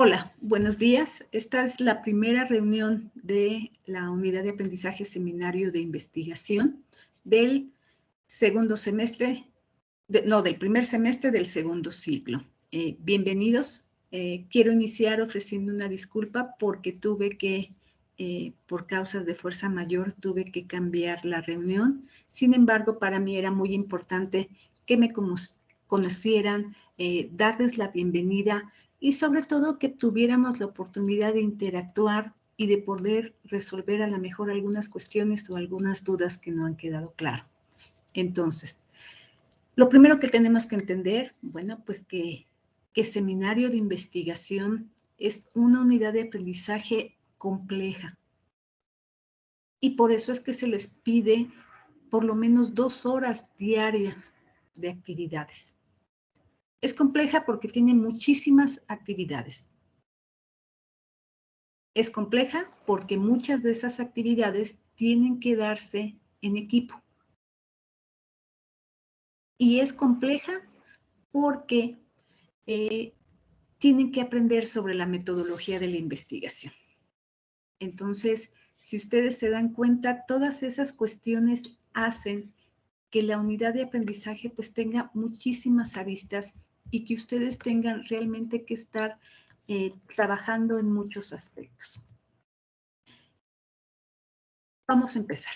Hola, buenos días. Esta es la primera reunión de la Unidad de Aprendizaje Seminario de Investigación del segundo semestre, del primer semestre del segundo ciclo. Bienvenidos. Quiero iniciar ofreciendo una disculpa porque por causas de fuerza mayor, tuve que cambiar la reunión. Sin embargo, para mí era muy importante que me conocieran, darles la bienvenida y sobre todo que tuviéramos la oportunidad de interactuar y de poder resolver a lo mejor algunas cuestiones o algunas dudas que no han quedado claras. Entonces, lo primero que tenemos que entender, bueno, pues que seminario de investigación es una unidad de aprendizaje compleja. Y por eso es que se les pide por lo menos 2 horas diarias de actividades. Es compleja porque tiene muchísimas actividades. Es compleja porque muchas de esas actividades tienen que darse en equipo. Y es compleja porque tienen que aprender sobre la metodología de la investigación. Entonces, si ustedes se dan cuenta, todas esas cuestiones hacen que la unidad de aprendizaje pues tenga muchísimas aristas y que ustedes tengan realmente que estar trabajando en muchos aspectos. Vamos a empezar.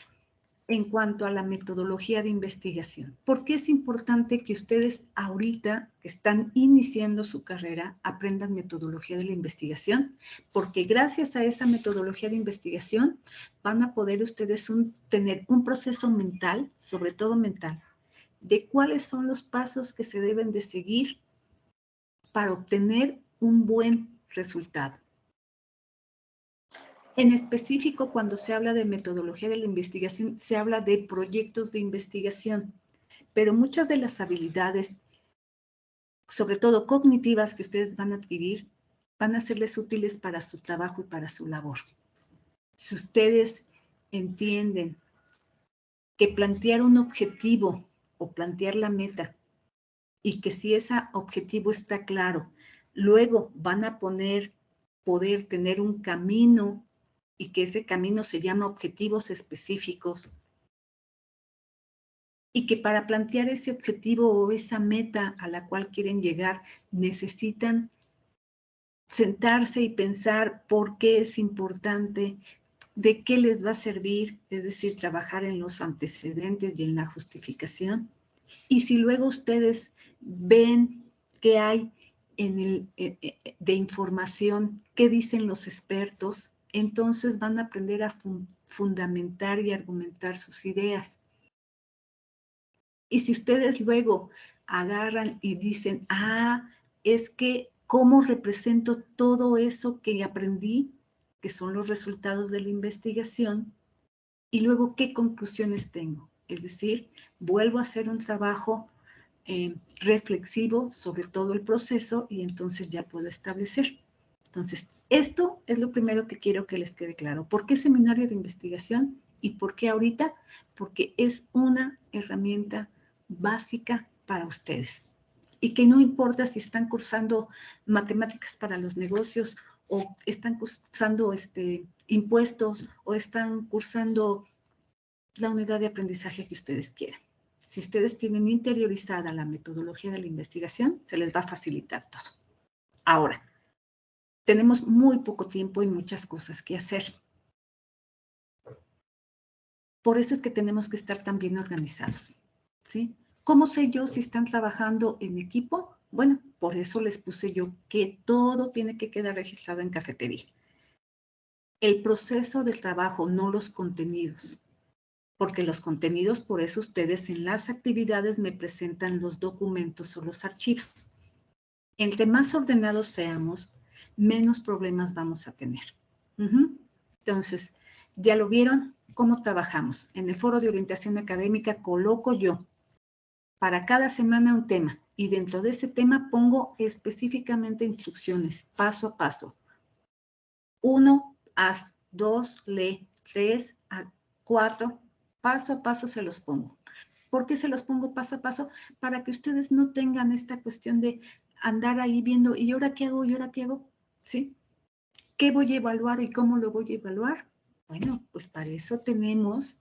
En cuanto a la metodología de investigación, ¿por qué es importante que ustedes ahorita que están iniciando su carrera aprendan metodología de la investigación? Porque gracias a esa metodología de investigación van a poder ustedes tener un proceso mental, sobre todo mental, de cuáles son los pasos que se deben de seguir para obtener un buen resultado. En específico, cuando se habla de metodología de la investigación, se habla de proyectos de investigación, pero muchas de las habilidades, sobre todo cognitivas, que ustedes van a adquirir, van a serles útiles para su trabajo y para su labor. Si ustedes entienden que plantear un objetivo o plantear la meta y que si ese objetivo está claro, luego van a poder tener un camino y que ese camino se llama objetivos específicos y que para plantear ese objetivo o esa meta a la cual quieren llegar necesitan sentarse y pensar por qué es importante, de qué les va a servir, es decir, trabajar en los antecedentes y en la justificación. Y si luego ustedes ven qué hay de información, qué dicen los expertos, entonces van a aprender a fundamentar y argumentar sus ideas. Y si ustedes luego agarran y dicen, es que cómo represento todo eso que aprendí, que son los resultados de la investigación, y luego qué conclusiones tengo. Es decir, vuelvo a hacer un trabajo reflexivo sobre todo el proceso y entonces ya puedo establecer. Entonces, esto es lo primero que quiero que les quede claro. ¿Por qué seminario de investigación y por qué ahorita? Porque es una herramienta básica para ustedes. Y que no importa si están cursando matemáticas para los negocios o están cursando impuestos o están cursando la unidad de aprendizaje que ustedes quieran. Si ustedes tienen interiorizada la metodología de la investigación, se les va a facilitar todo. Ahora, tenemos muy poco tiempo y muchas cosas que hacer. Por eso es que tenemos que estar tan bien organizados, ¿sí? ¿Cómo sé yo si están trabajando en equipo? Bueno, por eso les puse yo que todo tiene que quedar registrado en cafetería. El proceso del trabajo, no los contenidos. Porque los contenidos, por eso ustedes en las actividades me presentan los documentos o los archivos. Entre más ordenados seamos, menos problemas vamos a tener. Entonces, ¿ya lo vieron? ¿Cómo trabajamos? En el foro de orientación académica coloco yo para cada semana un tema y dentro de ese tema pongo específicamente instrucciones, paso a paso. 1, haz, 2, lee, 3, 4, paso a paso se los pongo. ¿Por qué se los pongo paso a paso? Para que ustedes no tengan esta cuestión de andar ahí viendo, ¿y ahora qué hago? ¿Y ahora qué hago? ¿sí? ¿Qué voy a evaluar y cómo lo voy a evaluar? Bueno, pues para eso tenemos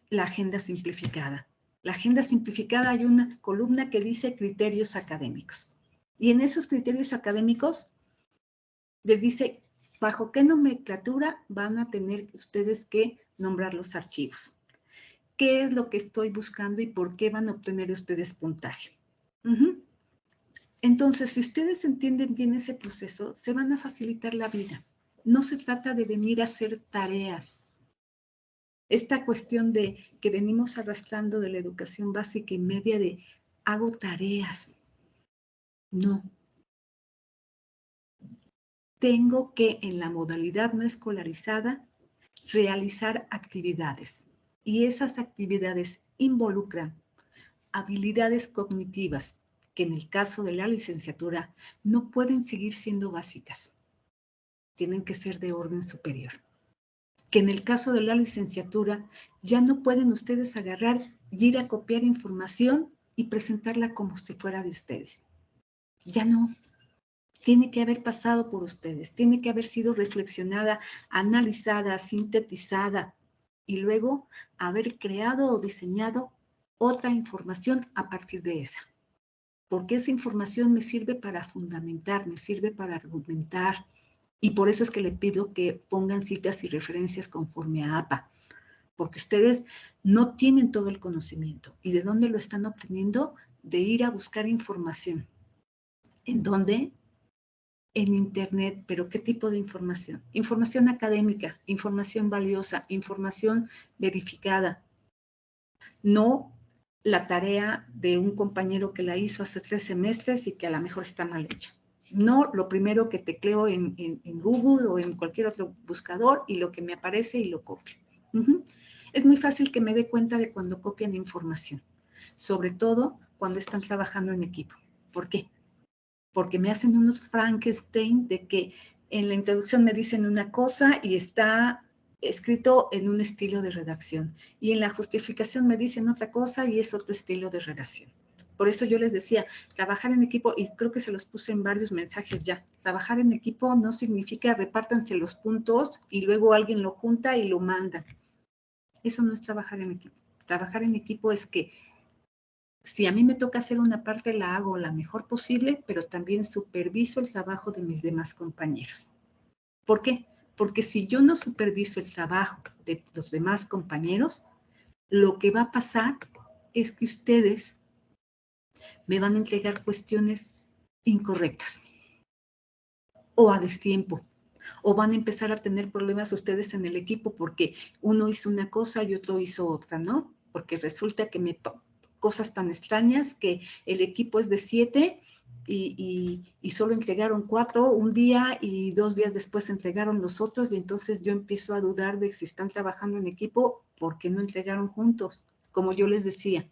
la agenda simplificada. La agenda simplificada hay una columna que dice criterios académicos. Y en esos criterios académicos les dice bajo qué nomenclatura van a tener ustedes que nombrar los archivos. ¿Qué es lo que estoy buscando y por qué van a obtener ustedes puntaje? Entonces, si ustedes entienden bien ese proceso, se van a facilitar la vida. No se trata de venir a hacer tareas. Esta cuestión de que venimos arrastrando de la educación básica y media de hago tareas. No. Tengo que, en la modalidad no escolarizada, realizar actividades. Y esas actividades involucran habilidades cognitivas que en el caso de la licenciatura no pueden seguir siendo básicas. Tienen que ser de orden superior. Que en el caso de la licenciatura ya no pueden ustedes agarrar y ir a copiar información y presentarla como si fuera de ustedes. Ya no. Tiene que haber pasado por ustedes, tiene que haber sido reflexionada, analizada, sintetizada y luego haber creado o diseñado otra información a partir de esa. Porque esa información me sirve para fundamentar, me sirve para argumentar, y por eso es que le pido que pongan citas y referencias conforme a APA, porque ustedes no tienen todo el conocimiento. ¿Y de dónde lo están obteniendo? De ir a buscar información. ¿En dónde? En Internet. ¿Pero qué tipo de información? Información académica, información valiosa, información verificada. No la tarea de un compañero que la hizo hace 3 semestres y que a lo mejor está mal hecha. No lo primero que tecleo en Google o en cualquier otro buscador y lo que me aparece y lo copio. Es muy fácil que me dé cuenta de cuando copian información, sobre todo cuando están trabajando en equipo. ¿Por qué? Porque me hacen unos Frankenstein de que en la introducción me dicen una cosa y está escrito en un estilo de redacción. Y en la justificación me dicen otra cosa y es otro estilo de redacción. Por eso yo les decía, trabajar en equipo, y creo que se los puse en varios mensajes ya, trabajar en equipo no significa repártanse los puntos y luego alguien lo junta y lo manda. Eso no es trabajar en equipo. Trabajar en equipo es que si a mí me toca hacer una parte, la hago la mejor posible, pero también superviso el trabajo de mis demás compañeros. ¿Por qué? Porque si yo no superviso el trabajo de los demás compañeros, lo que va a pasar es que ustedes me van a entregar cuestiones incorrectas o a destiempo, o van a empezar a tener problemas ustedes en el equipo porque uno hizo una cosa y otro hizo otra, ¿no? Porque resulta que cosas tan extrañas que el equipo es de 7 y solo entregaron 4 un día y 2 días después entregaron los otros y entonces yo empiezo a dudar de si están trabajando en equipo porque no entregaron juntos. Como yo les decía,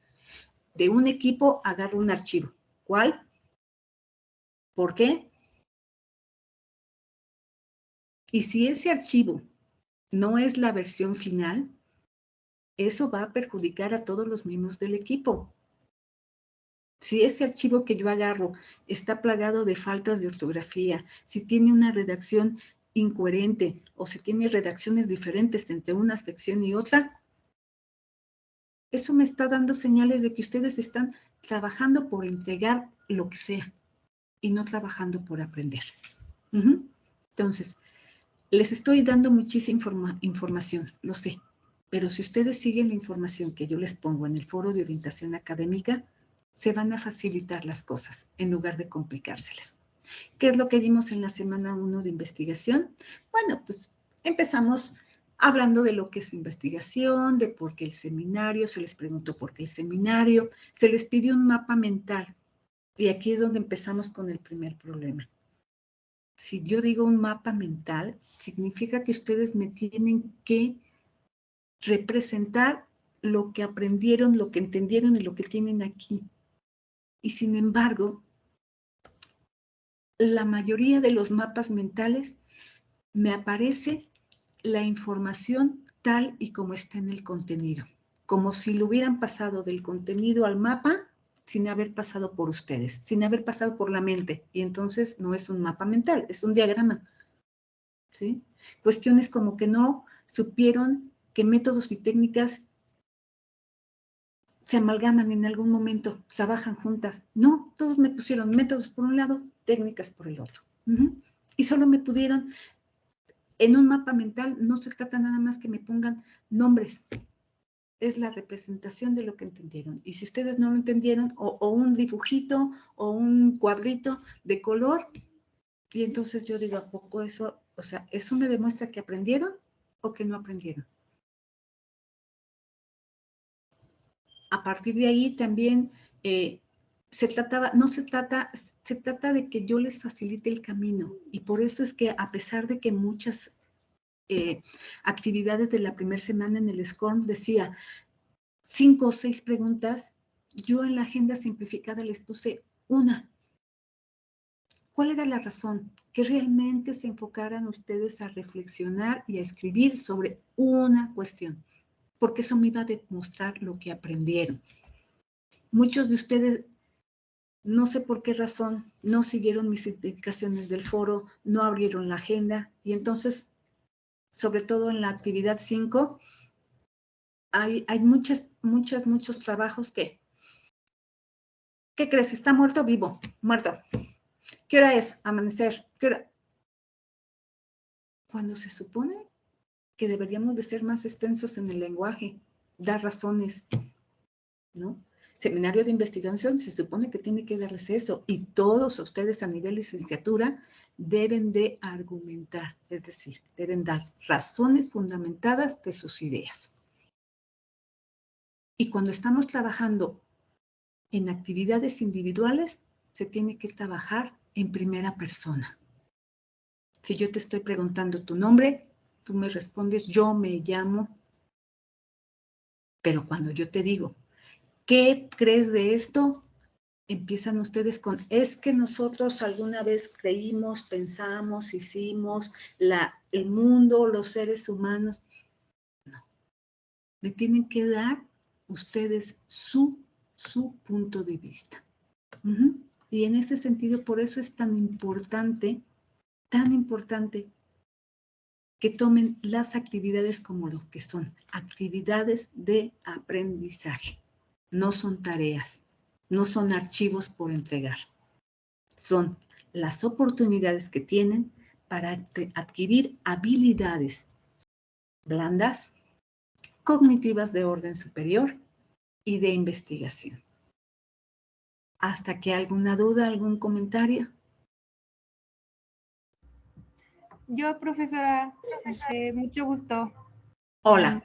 de un equipo agarro un archivo. ¿Cuál? ¿Por qué? Y si ese archivo no es la versión final, eso va a perjudicar a todos los miembros del equipo. Si ese archivo que yo agarro está plagado de faltas de ortografía, si tiene una redacción incoherente o si tiene redacciones diferentes entre una sección y otra, eso me está dando señales de que ustedes están trabajando por entregar lo que sea y no trabajando por aprender. Entonces, les estoy dando muchísima información, lo sé, pero si ustedes siguen la información que yo les pongo en el foro de orientación académica, se van a facilitar las cosas en lugar de complicárselas. ¿Qué es lo que vimos en la semana 1 de investigación? Bueno, pues empezamos hablando de lo que es investigación, de por qué el seminario, se les preguntó por qué el seminario, se les pidió un mapa mental y aquí es donde empezamos con el primer problema. Si yo digo un mapa mental, significa que ustedes me tienen que representar lo que aprendieron, lo que entendieron y lo que tienen aquí. Y sin embargo, la mayoría de los mapas mentales me aparece la información tal y como está en el contenido. Como si lo hubieran pasado del contenido al mapa sin haber pasado por ustedes, sin haber pasado por la mente. Y entonces no es un mapa mental, es un diagrama. ¿Sí? Cuestiones como que no supieron que métodos y técnicas se amalgaman en algún momento, trabajan juntas. No, todos me pusieron métodos por un lado, técnicas por el otro. Y solo me pudieron, en un mapa mental, no se trata nada más que me pongan nombres. Es la representación de lo que entendieron. Y si ustedes no lo entendieron, o un dibujito, o un cuadrito de color, y entonces yo digo, ¿a poco eso? O sea, ¿eso me demuestra que aprendieron o que no aprendieron? A partir de ahí también se trata de que yo les facilite el camino. Y por eso es que a pesar de que muchas actividades de la primera semana en el SCORM decía 5 o 6 preguntas, yo en la agenda simplificada les puse una. ¿Cuál era la razón? Que realmente se enfocaran ustedes a reflexionar y a escribir sobre una cuestión, porque eso me iba a demostrar lo que aprendieron. Muchos de ustedes, no sé por qué razón, no siguieron mis indicaciones del foro, no abrieron la agenda, y entonces, sobre todo en la actividad 5, hay muchos trabajos que, ¿qué crees? ¿Está muerto o vivo? Muerto. ¿Qué hora es? Amanecer. ¿Qué hora? Cuando se supone que deberíamos de ser más extensos en el lenguaje, dar razones, ¿no? Seminario de investigación se supone que tiene que darles eso, y todos ustedes a nivel licenciatura deben de argumentar, es decir, deben dar razones fundamentadas de sus ideas. Y cuando estamos trabajando en actividades individuales, se tiene que trabajar en primera persona. Si yo te estoy preguntando tu nombre, tú me respondes, yo me llamo, pero cuando yo te digo, ¿qué crees de esto? Empiezan ustedes con, es que nosotros alguna vez creímos, pensamos, hicimos, el mundo, los seres humanos. No, me tienen que dar ustedes su punto de vista. Y en ese sentido, por eso es tan importante que tomen las actividades como lo que son, actividades de aprendizaje. No son tareas, no son archivos por entregar. Son las oportunidades que tienen para adquirir habilidades blandas, cognitivas de orden superior y de investigación. ¿Hasta que alguna duda, algún comentario? Yo, profesora, mucho gusto. Hola.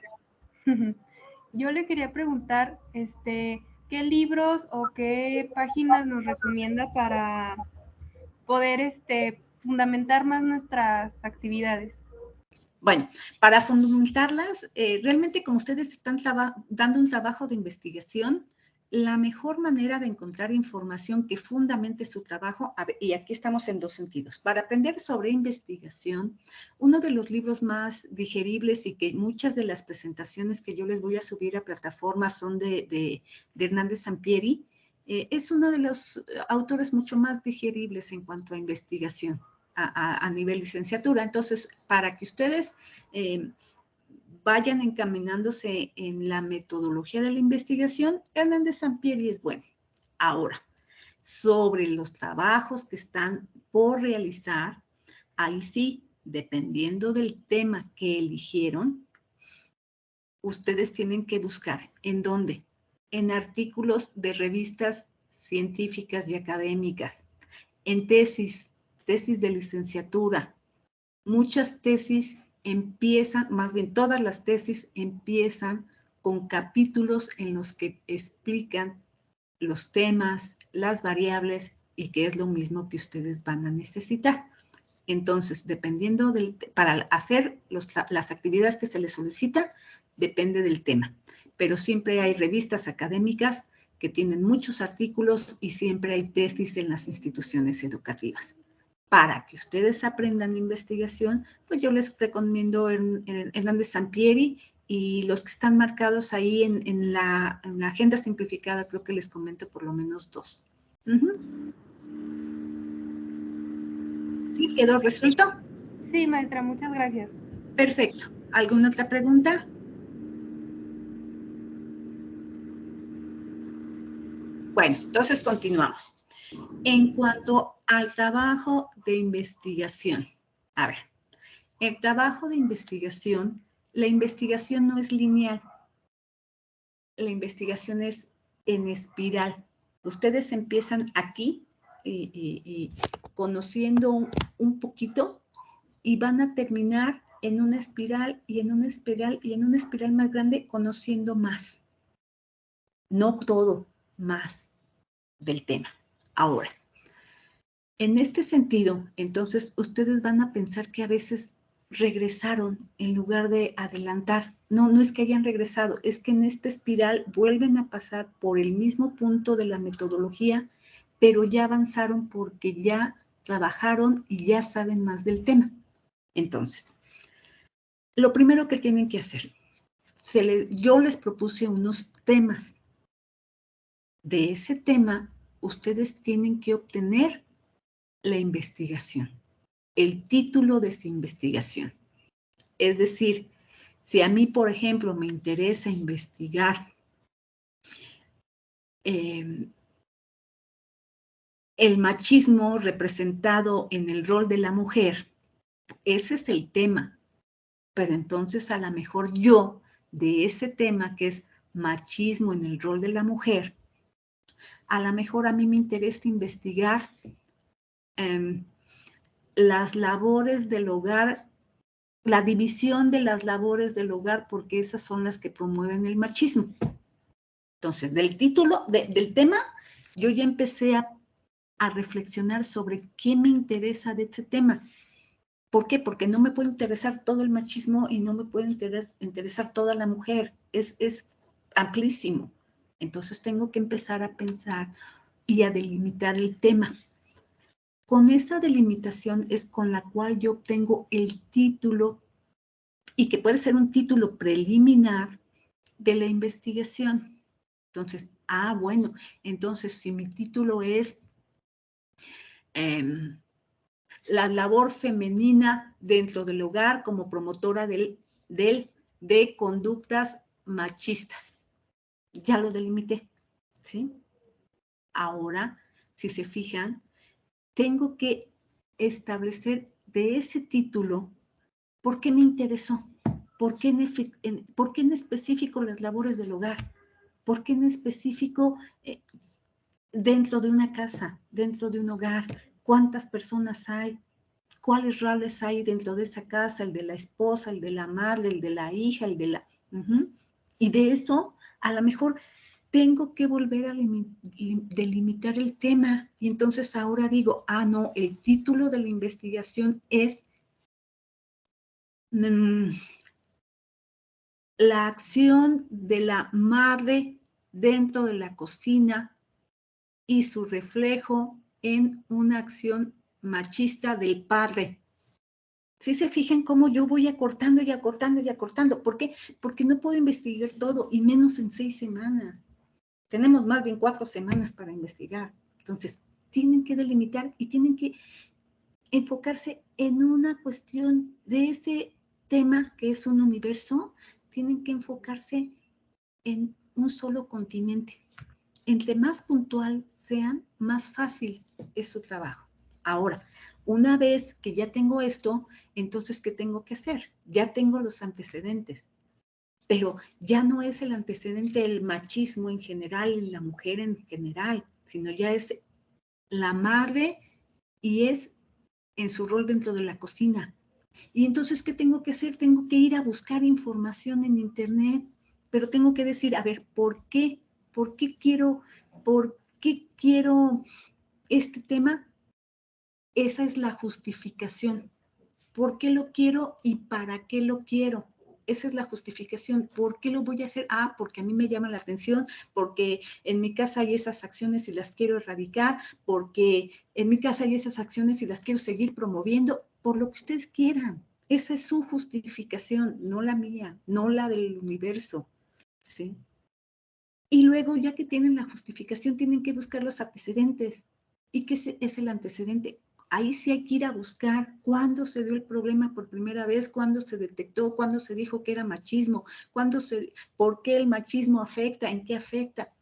Yo le quería preguntar, ¿qué libros o qué páginas nos recomienda para poder, fundamentar más nuestras actividades? Bueno, para fundamentarlas, realmente como ustedes están dando un trabajo de investigación, la mejor manera de encontrar información que fundamente su trabajo, y aquí estamos en dos sentidos. Para aprender sobre investigación, uno de los libros más digeribles y que muchas de las presentaciones que yo les voy a subir a plataformas son de Hernández Sampieri, es uno de los autores mucho más digeribles en cuanto a investigación a nivel licenciatura. Entonces, para que ustedes vayan encaminándose en la metodología de la investigación, Hernández Sampieri es bueno. Ahora, sobre los trabajos que están por realizar, ahí sí, dependiendo del tema que eligieron, ustedes tienen que buscar. ¿En dónde? En artículos de revistas científicas y académicas, en tesis de licenciatura. Muchas tesis empiezan, más bien todas las tesis empiezan con capítulos en los que explican los temas, las variables y que es lo mismo que ustedes van a necesitar. Entonces, dependiendo para hacer las actividades que se les solicita, depende del tema. Pero siempre hay revistas académicas que tienen muchos artículos y siempre hay tesis en las instituciones educativas. Para que ustedes aprendan investigación, pues yo les recomiendo Hernández Sampieri y los que están marcados ahí en la agenda simplificada, creo que les comento por lo menos 2. ¿Sí? ¿Quedó resuelto? Sí, maestra, muchas gracias. Perfecto. ¿Alguna otra pregunta? Bueno, entonces continuamos. En cuanto al trabajo de investigación, a ver, el trabajo de investigación, la investigación no es lineal, la investigación es en espiral. Ustedes empiezan aquí conociendo un poquito y van a terminar en una espiral y en una espiral y en una espiral más grande conociendo más. No todo, más del tema. Ahora, en este sentido, entonces, ustedes van a pensar que a veces regresaron en lugar de adelantar. No, no es que hayan regresado, es que en esta espiral vuelven a pasar por el mismo punto de la metodología, pero ya avanzaron porque ya trabajaron y ya saben más del tema. Entonces, lo primero que tienen que hacer, yo les propuse unos temas. De ese tema, ustedes tienen que obtener la investigación, el título de esa investigación. Es decir, si a mí, por ejemplo, me interesa investigar el machismo representado en el rol de la mujer, ese es el tema. Pero entonces a lo mejor yo, de ese tema que es machismo en el rol de la mujer, a lo mejor a mí me interesa investigar las labores del hogar, la división de las labores del hogar, porque esas son las que promueven el machismo. Entonces, del título, del tema, yo ya empecé a reflexionar sobre qué me interesa de ese tema. ¿Por qué? Porque no me puede interesar todo el machismo y no me puede interesar toda la mujer. Es amplísimo. Entonces, tengo que empezar a pensar y a delimitar el tema. Con esa delimitación es con la cual yo obtengo el título, y que puede ser un título preliminar de la investigación. Entonces, bueno, entonces si mi título es la labor femenina dentro del hogar como promotora de conductas machistas, ya lo delimité, ¿sí? Ahora, si se fijan, tengo que establecer de ese título por qué me interesó, por qué en específico las labores del hogar, por qué en específico dentro de una casa, dentro de un hogar, cuántas personas hay, cuáles roles hay dentro de esa casa, el de la esposa, el de la madre, el de la hija, el de la... Y de eso, a lo mejor tengo que volver a delimitar el tema. Y entonces ahora digo, no, el título de la investigación es la acción de la madre dentro de la cocina y su reflejo en una acción machista del padre. ¿Sí se fijan cómo yo voy acortando y acortando y acortando? ¿Por qué? Porque no puedo investigar todo, y menos en 6 semanas. Tenemos más bien 4 semanas para investigar. Entonces, tienen que delimitar y tienen que enfocarse en una cuestión de ese tema que es un universo. Tienen que enfocarse en un solo continente. Entre más puntual sean, más fácil es su trabajo. Ahora, una vez que ya tengo esto, entonces, ¿qué tengo que hacer? Ya tengo los antecedentes, pero ya no es el antecedente del machismo en general y la mujer en general, sino ya es la madre y es en su rol dentro de la cocina. Y entonces, ¿qué tengo que hacer? Tengo que ir a buscar información en internet, pero tengo que decir, a ver, ¿por qué? ¿Por qué quiero este tema? Esa es la justificación. ¿Por qué lo quiero y para qué lo quiero? Esa es la justificación. ¿Por qué lo voy a hacer? Porque a mí me llama la atención, porque en mi casa hay esas acciones y las quiero erradicar, porque en mi casa hay esas acciones y las quiero seguir promoviendo, por lo que ustedes quieran. Esa es su justificación, no la mía, no la del universo, ¿sí? Y luego, ya que tienen la justificación, tienen que buscar los antecedentes. ¿Y qué es el antecedente? Ahí sí hay que ir a buscar cuándo se dio el problema por primera vez, cuándo se detectó, cuándo se dijo que era machismo, por qué el machismo afecta, en qué afecta.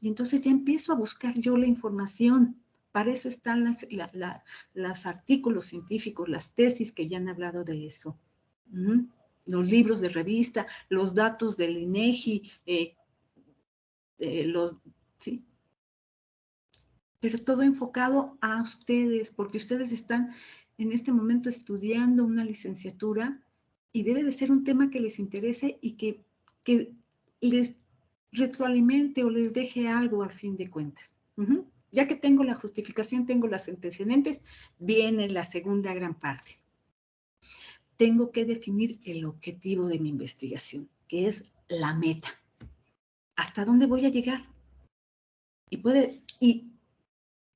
Y entonces ya empiezo a buscar yo la información. Para eso están los artículos científicos, las tesis que ya han hablado de eso. Los libros de revista, los datos del INEGI, sí, pero todo enfocado a ustedes, porque ustedes están en este momento estudiando una licenciatura y debe de ser un tema que les interese y que les retroalimente o les deje algo al fin de cuentas. Ya que tengo la justificación, tengo las antecedentes, viene la segunda gran parte. Tengo que definir el objetivo de mi investigación, que es la meta. ¿Hasta dónde voy a llegar?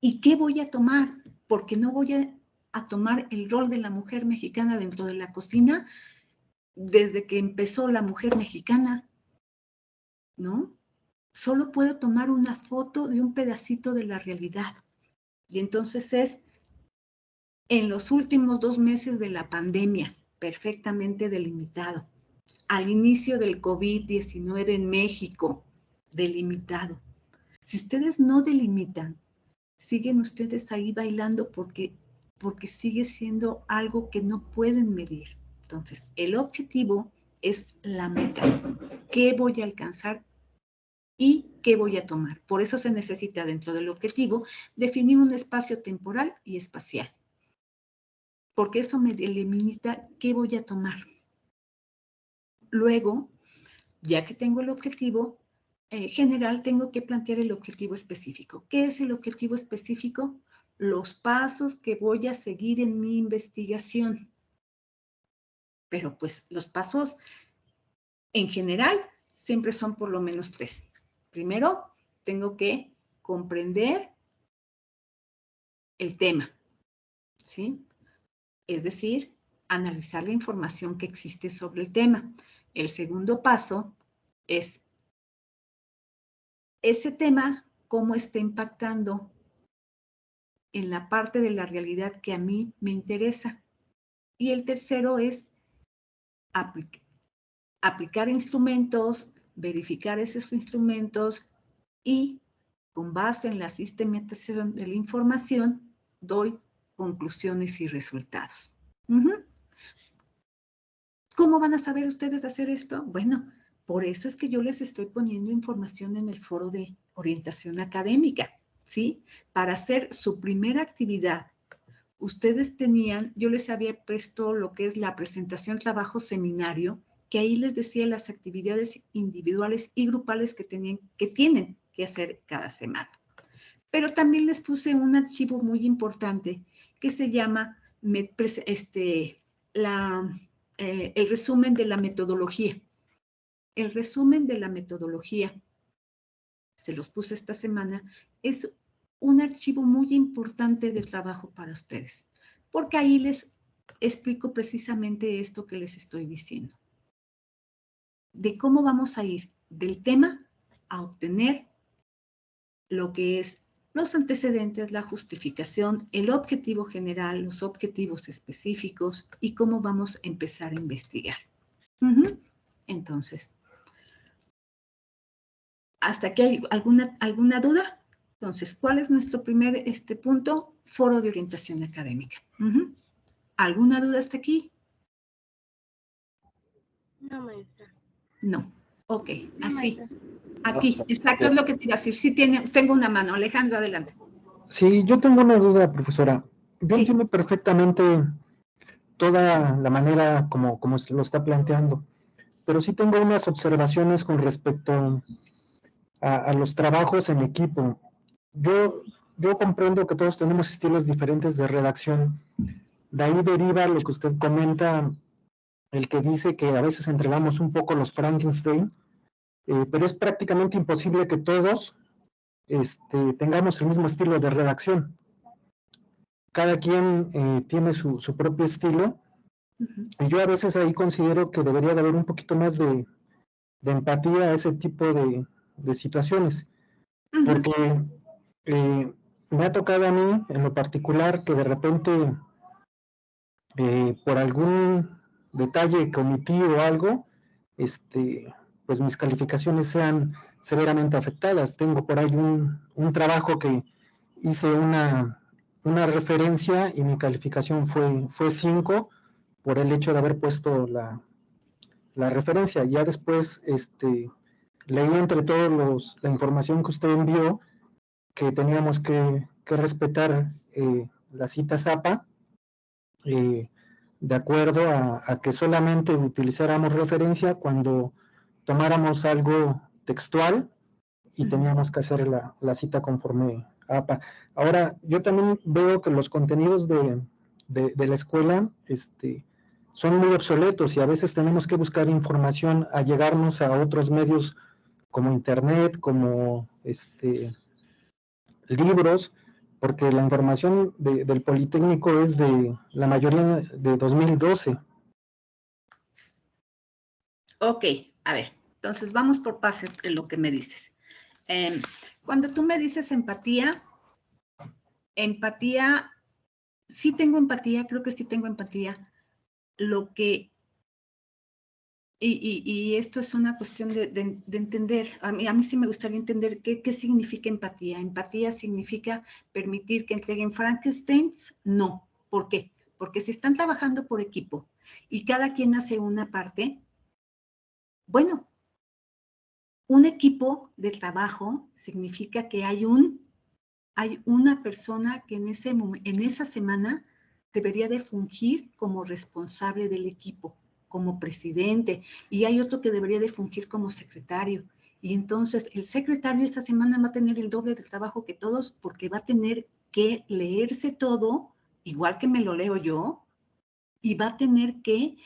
¿Y qué voy a tomar? Porque no voy a tomar el rol de la mujer mexicana dentro de la cocina desde que empezó la mujer mexicana, ¿no? Solo puedo tomar una foto de un pedacito de la realidad. Y entonces es en los últimos 2 meses de la pandemia, perfectamente delimitado. Al inicio del COVID-19 en México, delimitado. Si ustedes no delimitan, siguen ustedes ahí bailando porque sigue siendo algo que no pueden medir. Entonces, el objetivo es la meta. ¿Qué voy a alcanzar y qué voy a tomar? Por eso se necesita dentro del objetivo definir un espacio temporal y espacial. Porque eso me delimita qué voy a tomar. Luego, ya que tengo el objetivo general, tengo que plantear el objetivo específico. ¿Qué es el objetivo específico? Los pasos que voy a seguir en mi investigación. Pero pues los pasos en general siempre son por lo menos 3. Primero, tengo que comprender el tema, ¿sí? Es decir, analizar la información que existe sobre el tema. El segundo paso es ese tema, cómo está impactando en la parte de la realidad que a mí me interesa. Y el tercero es aplicar instrumentos, verificar esos instrumentos y con base en la sistematización de la información, doy conclusiones y resultados. ¿Cómo van a saber ustedes hacer esto? Bueno, por eso es que yo les estoy poniendo información en el foro de orientación académica, ¿sí? Para hacer su primera actividad. Ustedes yo les había puesto lo que es la presentación trabajo seminario, que ahí les decía las actividades individuales y grupales que tienen que hacer cada semana. Pero también les puse un archivo muy importante que se llama el resumen de la metodología. El resumen de la metodología, se los puse esta semana, es un archivo muy importante de trabajo para ustedes, porque ahí les explico precisamente esto que les estoy diciendo, de cómo vamos a ir del tema a obtener lo que es los antecedentes, la justificación, el objetivo general, los objetivos específicos y cómo vamos a empezar a investigar. Entonces, ¿hasta aquí hay alguna duda? Entonces, ¿cuál es nuestro primer punto? Foro de orientación académica. ¿Alguna duda hasta aquí? No, maestra. No. Ok, No, así. maestra. Aquí, exacto, es lo que te iba a decir. Sí, tengo una mano. Alejandro, adelante. Sí, yo tengo una duda, profesora. Yo Sí. entiendo perfectamente toda la manera como se lo está planteando, pero sí tengo unas observaciones con respecto a los trabajos en equipo. Yo comprendo que todos tenemos estilos diferentes de redacción. De ahí deriva lo que usted comenta, el que dice que a veces entregamos un poco los Frankenstein, pero es prácticamente imposible que todos tengamos el mismo estilo de redacción. Cada quien tiene su propio estilo Y yo a veces ahí considero que debería de haber un poquito más de empatía a ese tipo de situaciones, porque me ha tocado a mí, en lo particular, que de repente, por algún detalle que omití o algo, pues mis calificaciones sean severamente afectadas. Tengo por ahí un trabajo que hice una referencia y mi calificación fue 5 por el hecho de haber puesto la referencia. Ya después leí entre todos la información que usted envió que teníamos que respetar la cita ZAPA de acuerdo a que solamente utilizáramos referencia cuando tomáramos algo textual y teníamos que hacer la cita conforme APA. Ahora, yo también veo que los contenidos de la escuela son muy obsoletos y a veces tenemos que buscar información a llegarnos a otros medios como internet, como libros, porque la información del Politécnico es de la mayoría de 2012. Ok, a ver, entonces vamos por paso en lo que me dices. Cuando tú me dices empatía, sí tengo empatía, creo que sí tengo empatía. Lo que, y esto es una cuestión de entender, a mí sí me gustaría entender qué significa empatía. Empatía significa permitir que entreguen Frankensteins, no. ¿Por qué? Porque si están trabajando por equipo y cada quien hace una parte, bueno, un equipo de trabajo significa que hay una persona que en esa semana debería de fungir como responsable del equipo, como presidente, y hay otro que debería de fungir como secretario. Y entonces el secretario esta semana va a tener el doble de trabajo que todos porque va a tener que leerse todo, igual que me lo leo yo, y va a tener que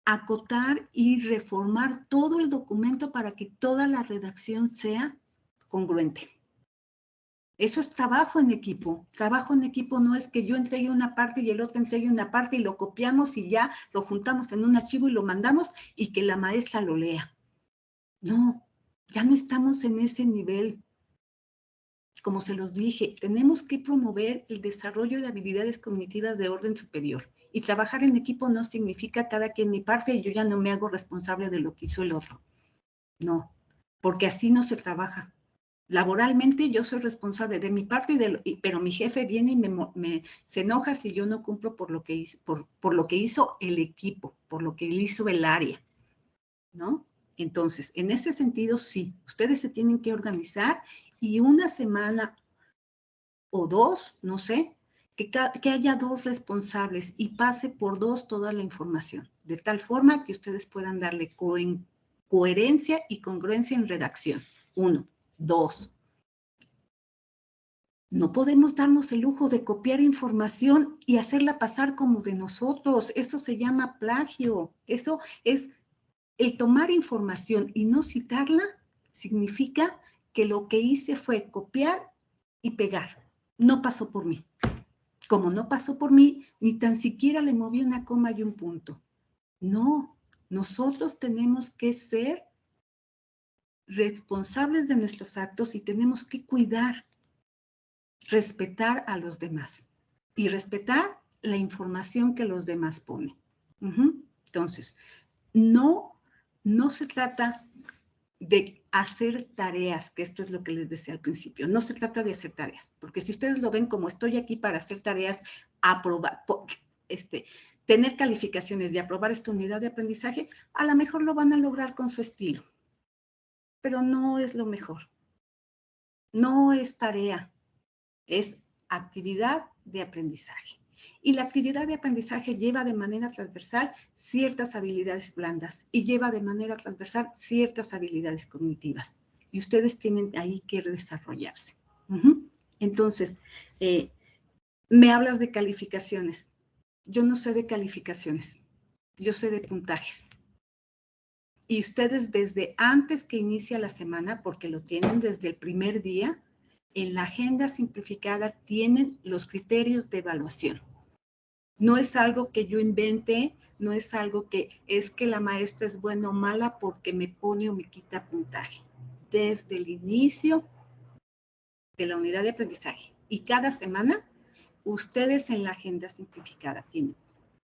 acotar y reformar todo el documento para que toda la redacción sea congruente. Eso es trabajo en equipo. Trabajo en equipo no es que yo entregue una parte y el otro entregue una parte y lo copiamos y ya lo juntamos en un archivo y lo mandamos y que la maestra lo lea. No, ya no estamos en ese nivel. Como se los dije, tenemos que promover el desarrollo de habilidades cognitivas de orden superior. Y trabajar en equipo no significa cada quien mi parte y yo ya no me hago responsable de lo que hizo el otro. No, porque así no se trabaja. Laboralmente yo soy responsable de mi parte, pero mi jefe viene y se enoja si yo no cumplo por lo que hizo, por lo que hizo el equipo, por lo que hizo el área, ¿no? Entonces, en ese sentido, sí, ustedes se tienen que organizar y una semana o dos, no sé, que haya dos responsables y pase por dos toda la información, de tal forma que ustedes puedan darle coherencia y congruencia en redacción. 1, 2. No podemos darnos el lujo de copiar información y hacerla pasar como de nosotros. Eso se llama plagio. Eso es el tomar información y no citarla, significa que lo que hice fue copiar y pegar. No pasó por mí. Como no pasó por mí, ni tan siquiera le moví una coma y un punto. No, nosotros tenemos que ser responsables de nuestros actos y tenemos que cuidar, respetar a los demás y respetar la información que los demás ponen. Entonces, no se trata de hacer tareas, que esto es lo que les decía al principio, no se trata de hacer tareas, porque si ustedes lo ven como estoy aquí para hacer tareas, aprobar, tener calificaciones y aprobar esta unidad de aprendizaje, a lo mejor lo van a lograr con su estilo, pero no es lo mejor. No es tarea, es actividad de aprendizaje. Y la actividad de aprendizaje lleva de manera transversal ciertas habilidades blandas y lleva de manera transversal ciertas habilidades cognitivas. Y ustedes tienen ahí que desarrollarse. Entonces, me hablas de calificaciones. Yo no sé de calificaciones, yo sé de puntajes. Y ustedes desde antes que inicia la semana, porque lo tienen desde el primer día, en la agenda simplificada tienen los criterios de evaluación. No es algo que yo invente, no es algo que es que la maestra es buena o mala porque me pone o me quita puntaje. Desde el inicio de la unidad de aprendizaje y cada semana, ustedes en la agenda simplificada tienen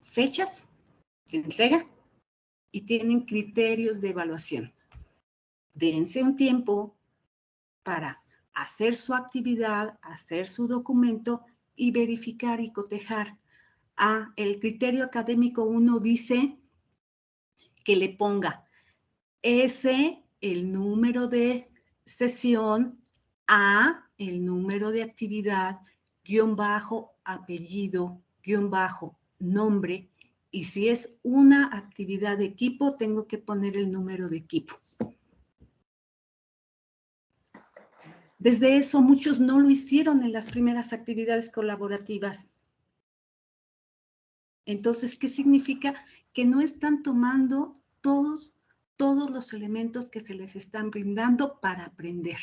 fechas de entrega y tienen criterios de evaluación. Dense un tiempo para hacer su actividad, hacer su documento y verificar y cotejar. El criterio académico 1 dice que le ponga S, el número de sesión, A, el número de actividad, guión bajo, apellido, guión bajo, nombre, y si es una actividad de equipo, tengo que poner el número de equipo. Desde eso, muchos no lo hicieron en las primeras actividades colaborativas. Entonces, ¿qué significa? Que no están tomando todos los elementos que se les están brindando para aprender.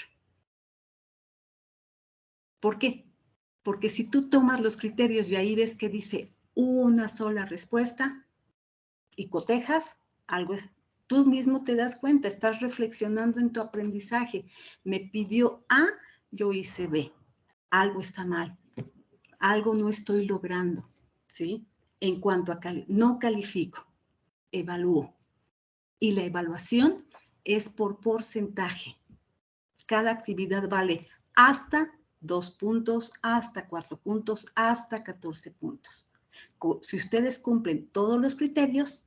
¿Por qué? Porque si tú tomas los criterios y ahí ves que dice una sola respuesta y cotejas, algo, tú mismo te das cuenta, estás reflexionando en tu aprendizaje. Me pidió A, yo hice B. Algo está mal, algo no estoy logrando, ¿sí? En cuanto a no califico, evalúo. Y la evaluación es por porcentaje. Cada actividad vale hasta 2 puntos, hasta 4 puntos, hasta 14 puntos. Si ustedes cumplen todos los criterios,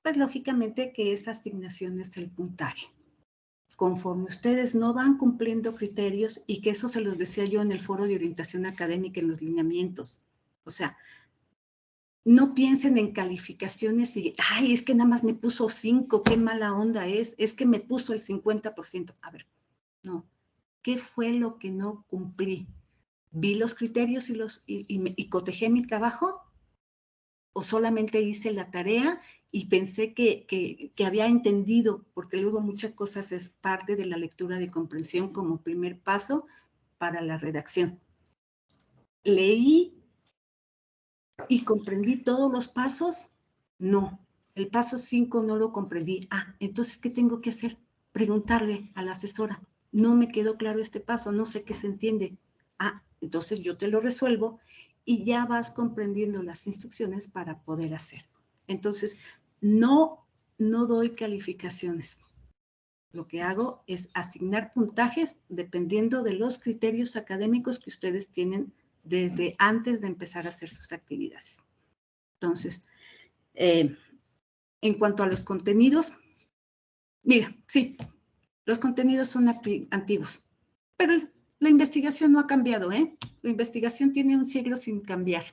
pues lógicamente que esa asignación es el puntaje. Conforme ustedes no van cumpliendo criterios, y que eso se los decía yo en el foro de orientación académica en los lineamientos, o sea, no piensen en calificaciones y, ay, es que nada más me puso 5, qué mala onda es que me puso el 50%. A ver, no, ¿qué fue lo que no cumplí? ¿Vi los criterios y cotejé mi trabajo? ¿O solamente hice la tarea y pensé que había entendido? Porque luego muchas cosas es parte de la lectura de comprensión como primer paso para la redacción. ¿Leí y comprendí todos los pasos? No. El paso 5 no lo comprendí. Entonces, ¿qué tengo que hacer? Preguntarle a la asesora. No me quedó claro este paso, no sé qué se entiende. Entonces yo te lo resuelvo y ya vas comprendiendo las instrucciones para poder hacer. Entonces, no doy calificaciones. Lo que hago es asignar puntajes dependiendo de los criterios académicos que ustedes tienen desde antes de empezar a hacer sus actividades. Entonces, en cuanto a los contenidos, mira, sí, los contenidos son antiguos, pero la investigación no ha cambiado, ¿eh? La investigación tiene un siglo sin cambiar.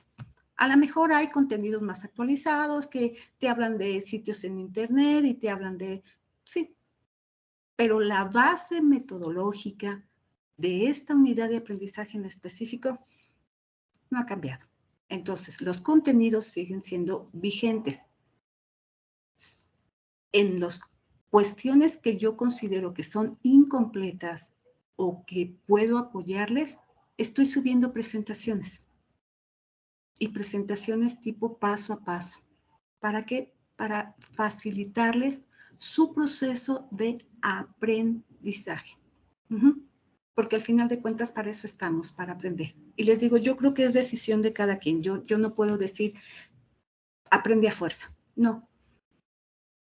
A lo mejor hay contenidos más actualizados que te hablan de sitios en internet y te hablan de, sí, pero la base metodológica de esta unidad de aprendizaje en específico no ha cambiado. Entonces, los contenidos siguen siendo vigentes. En las cuestiones que yo considero que son incompletas o que puedo apoyarles, estoy subiendo presentaciones. Y presentaciones tipo paso a paso. ¿Para qué? Para facilitarles su proceso de aprendizaje. Porque al final de cuentas para eso estamos, para aprender. Y les digo, yo creo que es decisión de cada quien. Yo no puedo decir, aprende a fuerza. No.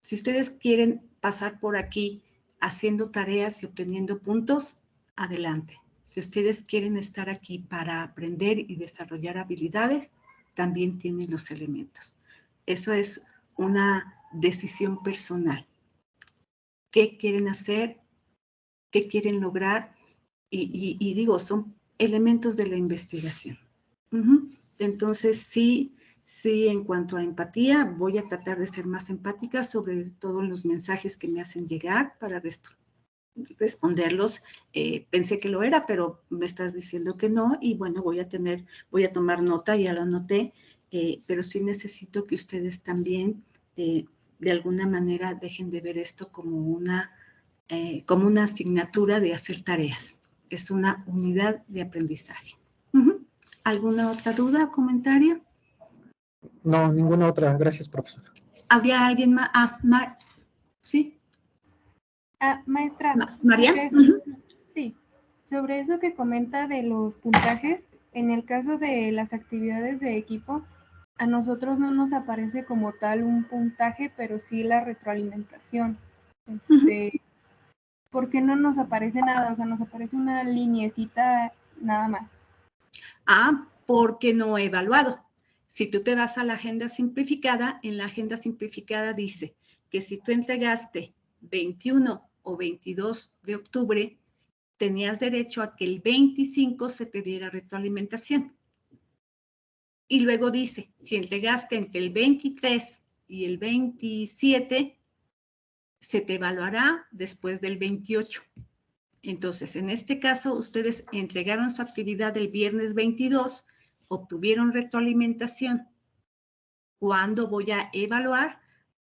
Si ustedes quieren pasar por aquí haciendo tareas y obteniendo puntos, adelante. Si ustedes quieren estar aquí para aprender y desarrollar habilidades, también tienen los elementos. Eso es una decisión personal. ¿Qué quieren hacer? ¿Qué quieren lograr? Y digo, son elementos de la investigación. Entonces, sí, en cuanto a empatía, voy a tratar de ser más empática sobre todos los mensajes que me hacen llegar para responderlos. Pensé que lo era, pero me estás diciendo que no, y bueno, voy a tomar nota, ya lo anoté, pero sí necesito que ustedes también, de alguna manera, dejen de ver esto como una asignatura de hacer tareas. Es una unidad de aprendizaje. ¿Alguna otra duda o comentario? No, ninguna otra. Gracias, profesora. ¿Habría alguien más? ¿Sí? Maestra, ¿María? sobre eso, sí, sobre eso que comenta de los puntajes, en el caso de las actividades de equipo, a nosotros no nos aparece como tal un puntaje, pero sí la retroalimentación. ¿Por qué no nos aparece nada? O sea, nos aparece una lineecita nada más. Porque no he evaluado. Si tú te vas a la agenda simplificada, en la agenda simplificada dice que si tú entregaste 21 o 22 de octubre, tenías derecho a que el 25 se te diera retroalimentación. Y luego dice, si entregaste entre el 23 y el 27, se te evaluará después del 28. Entonces, en este caso, ustedes entregaron su actividad el viernes 22, obtuvieron retroalimentación. ¿Cuándo voy a evaluar?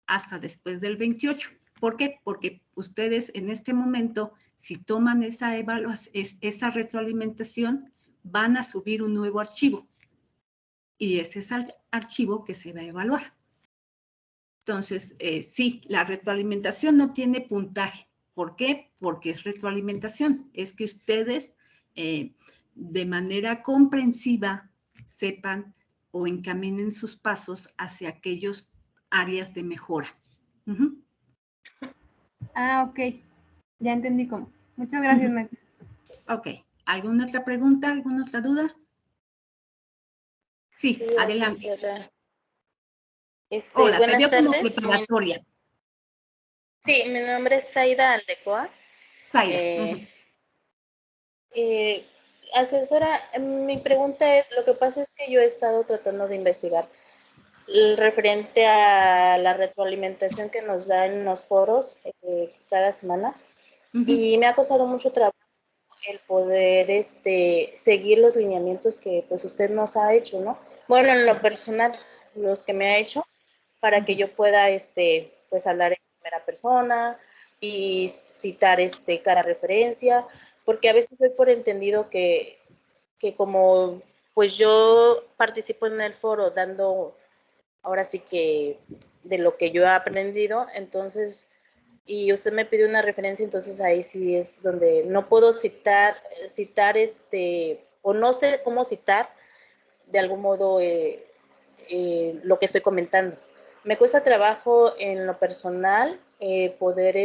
Hasta después del 28. ¿Por qué? Porque ustedes en este momento, si toman esa retroalimentación, van a subir un nuevo archivo. Y ese es el archivo que se va a evaluar. Entonces, sí, la retroalimentación no tiene puntaje. ¿Por qué? Porque es retroalimentación. Es que ustedes de manera comprensiva sepan o encaminen sus pasos hacia aquellos áreas de mejora. Ok. Ya entendí cómo. Muchas gracias, maestra. Ok. ¿Alguna otra pregunta? ¿Alguna otra duda? Sí, adelante. Hola, te buenas veo como tardes. preparatoria. Sí, mi nombre es Zaida Aldecoa. Zaida. Asesora, mi pregunta es, lo que pasa es que yo he estado tratando de investigar referente a la retroalimentación que nos da en los foros cada semana y me ha costado mucho trabajo el poder seguir los lineamientos que pues usted nos ha hecho, ¿no? Bueno, en lo personal, los que me ha hecho para que yo pueda pues hablar en primera persona y citar cada referencia, porque a veces doy por entendido que como pues yo participo en el foro dando ahora sí que de lo que yo he aprendido, entonces y usted me pide una referencia, entonces ahí sí es donde no puedo citar o no sé cómo citar de algún modo lo que estoy comentando. Me cuesta trabajo en lo personal poder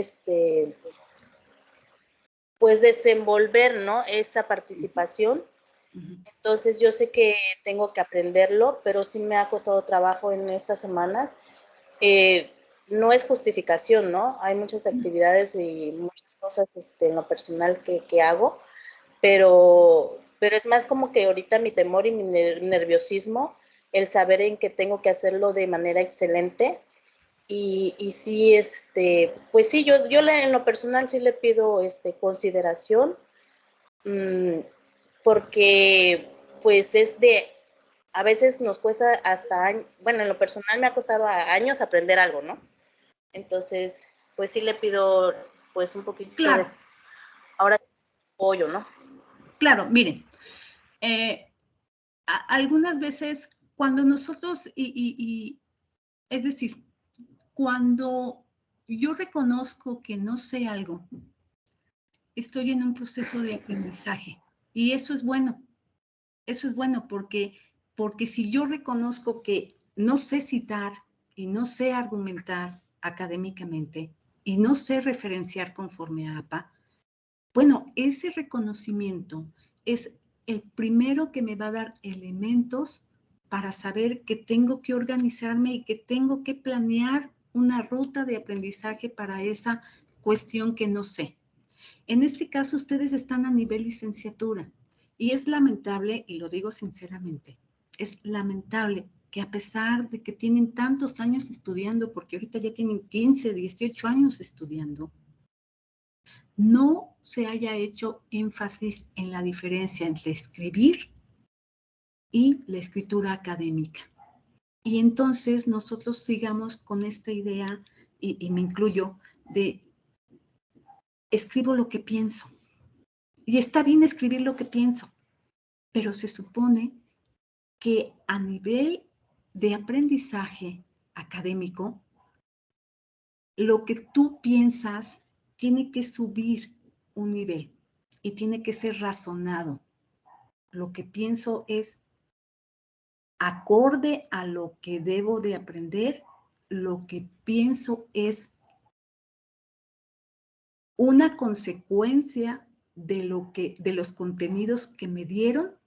pues desenvolver, ¿no? Esa participación. Entonces yo sé que tengo que aprenderlo, pero sí me ha costado trabajo en estas semanas. No es justificación, ¿no? Hay muchas actividades y muchas cosas en lo personal que hago, pero es más como que ahorita mi temor y mi nerviosismo, el saber en que tengo que hacerlo de manera excelente y sí, pues sí, yo en lo personal sí le pido consideración, porque pues a veces nos cuesta hasta, bueno, en lo personal me ha costado años aprender algo, ¿no? Entonces, pues sí le pido pues un poquito de ahora apoyo, ¿no? Claro, miren, algunas veces cuando nosotros, es decir, cuando yo reconozco que no sé algo, estoy en un proceso de aprendizaje y eso es bueno. Eso es bueno porque si yo reconozco que no sé citar y no sé argumentar académicamente y no sé referenciar conforme a APA, bueno, ese reconocimiento es el primero que me va a dar elementos para saber que tengo que organizarme y que tengo que planear una ruta de aprendizaje para esa cuestión que no sé. En este caso, ustedes están a nivel licenciatura y es lamentable, y lo digo sinceramente, es lamentable que a pesar de que tienen tantos años estudiando, porque ahorita ya tienen 15, 18 años estudiando, no se haya hecho énfasis en la diferencia entre escribir y la escritura académica. Y entonces nosotros sigamos con esta idea, y me incluyo, de escribo lo que pienso. Y está bien escribir lo que pienso, pero se supone que a nivel de aprendizaje académico, lo que tú piensas tiene que subir un nivel y tiene que ser razonado. Lo que pienso es acorde a lo que debo de aprender. Lo que pienso es una consecuencia de los contenidos que me dieron.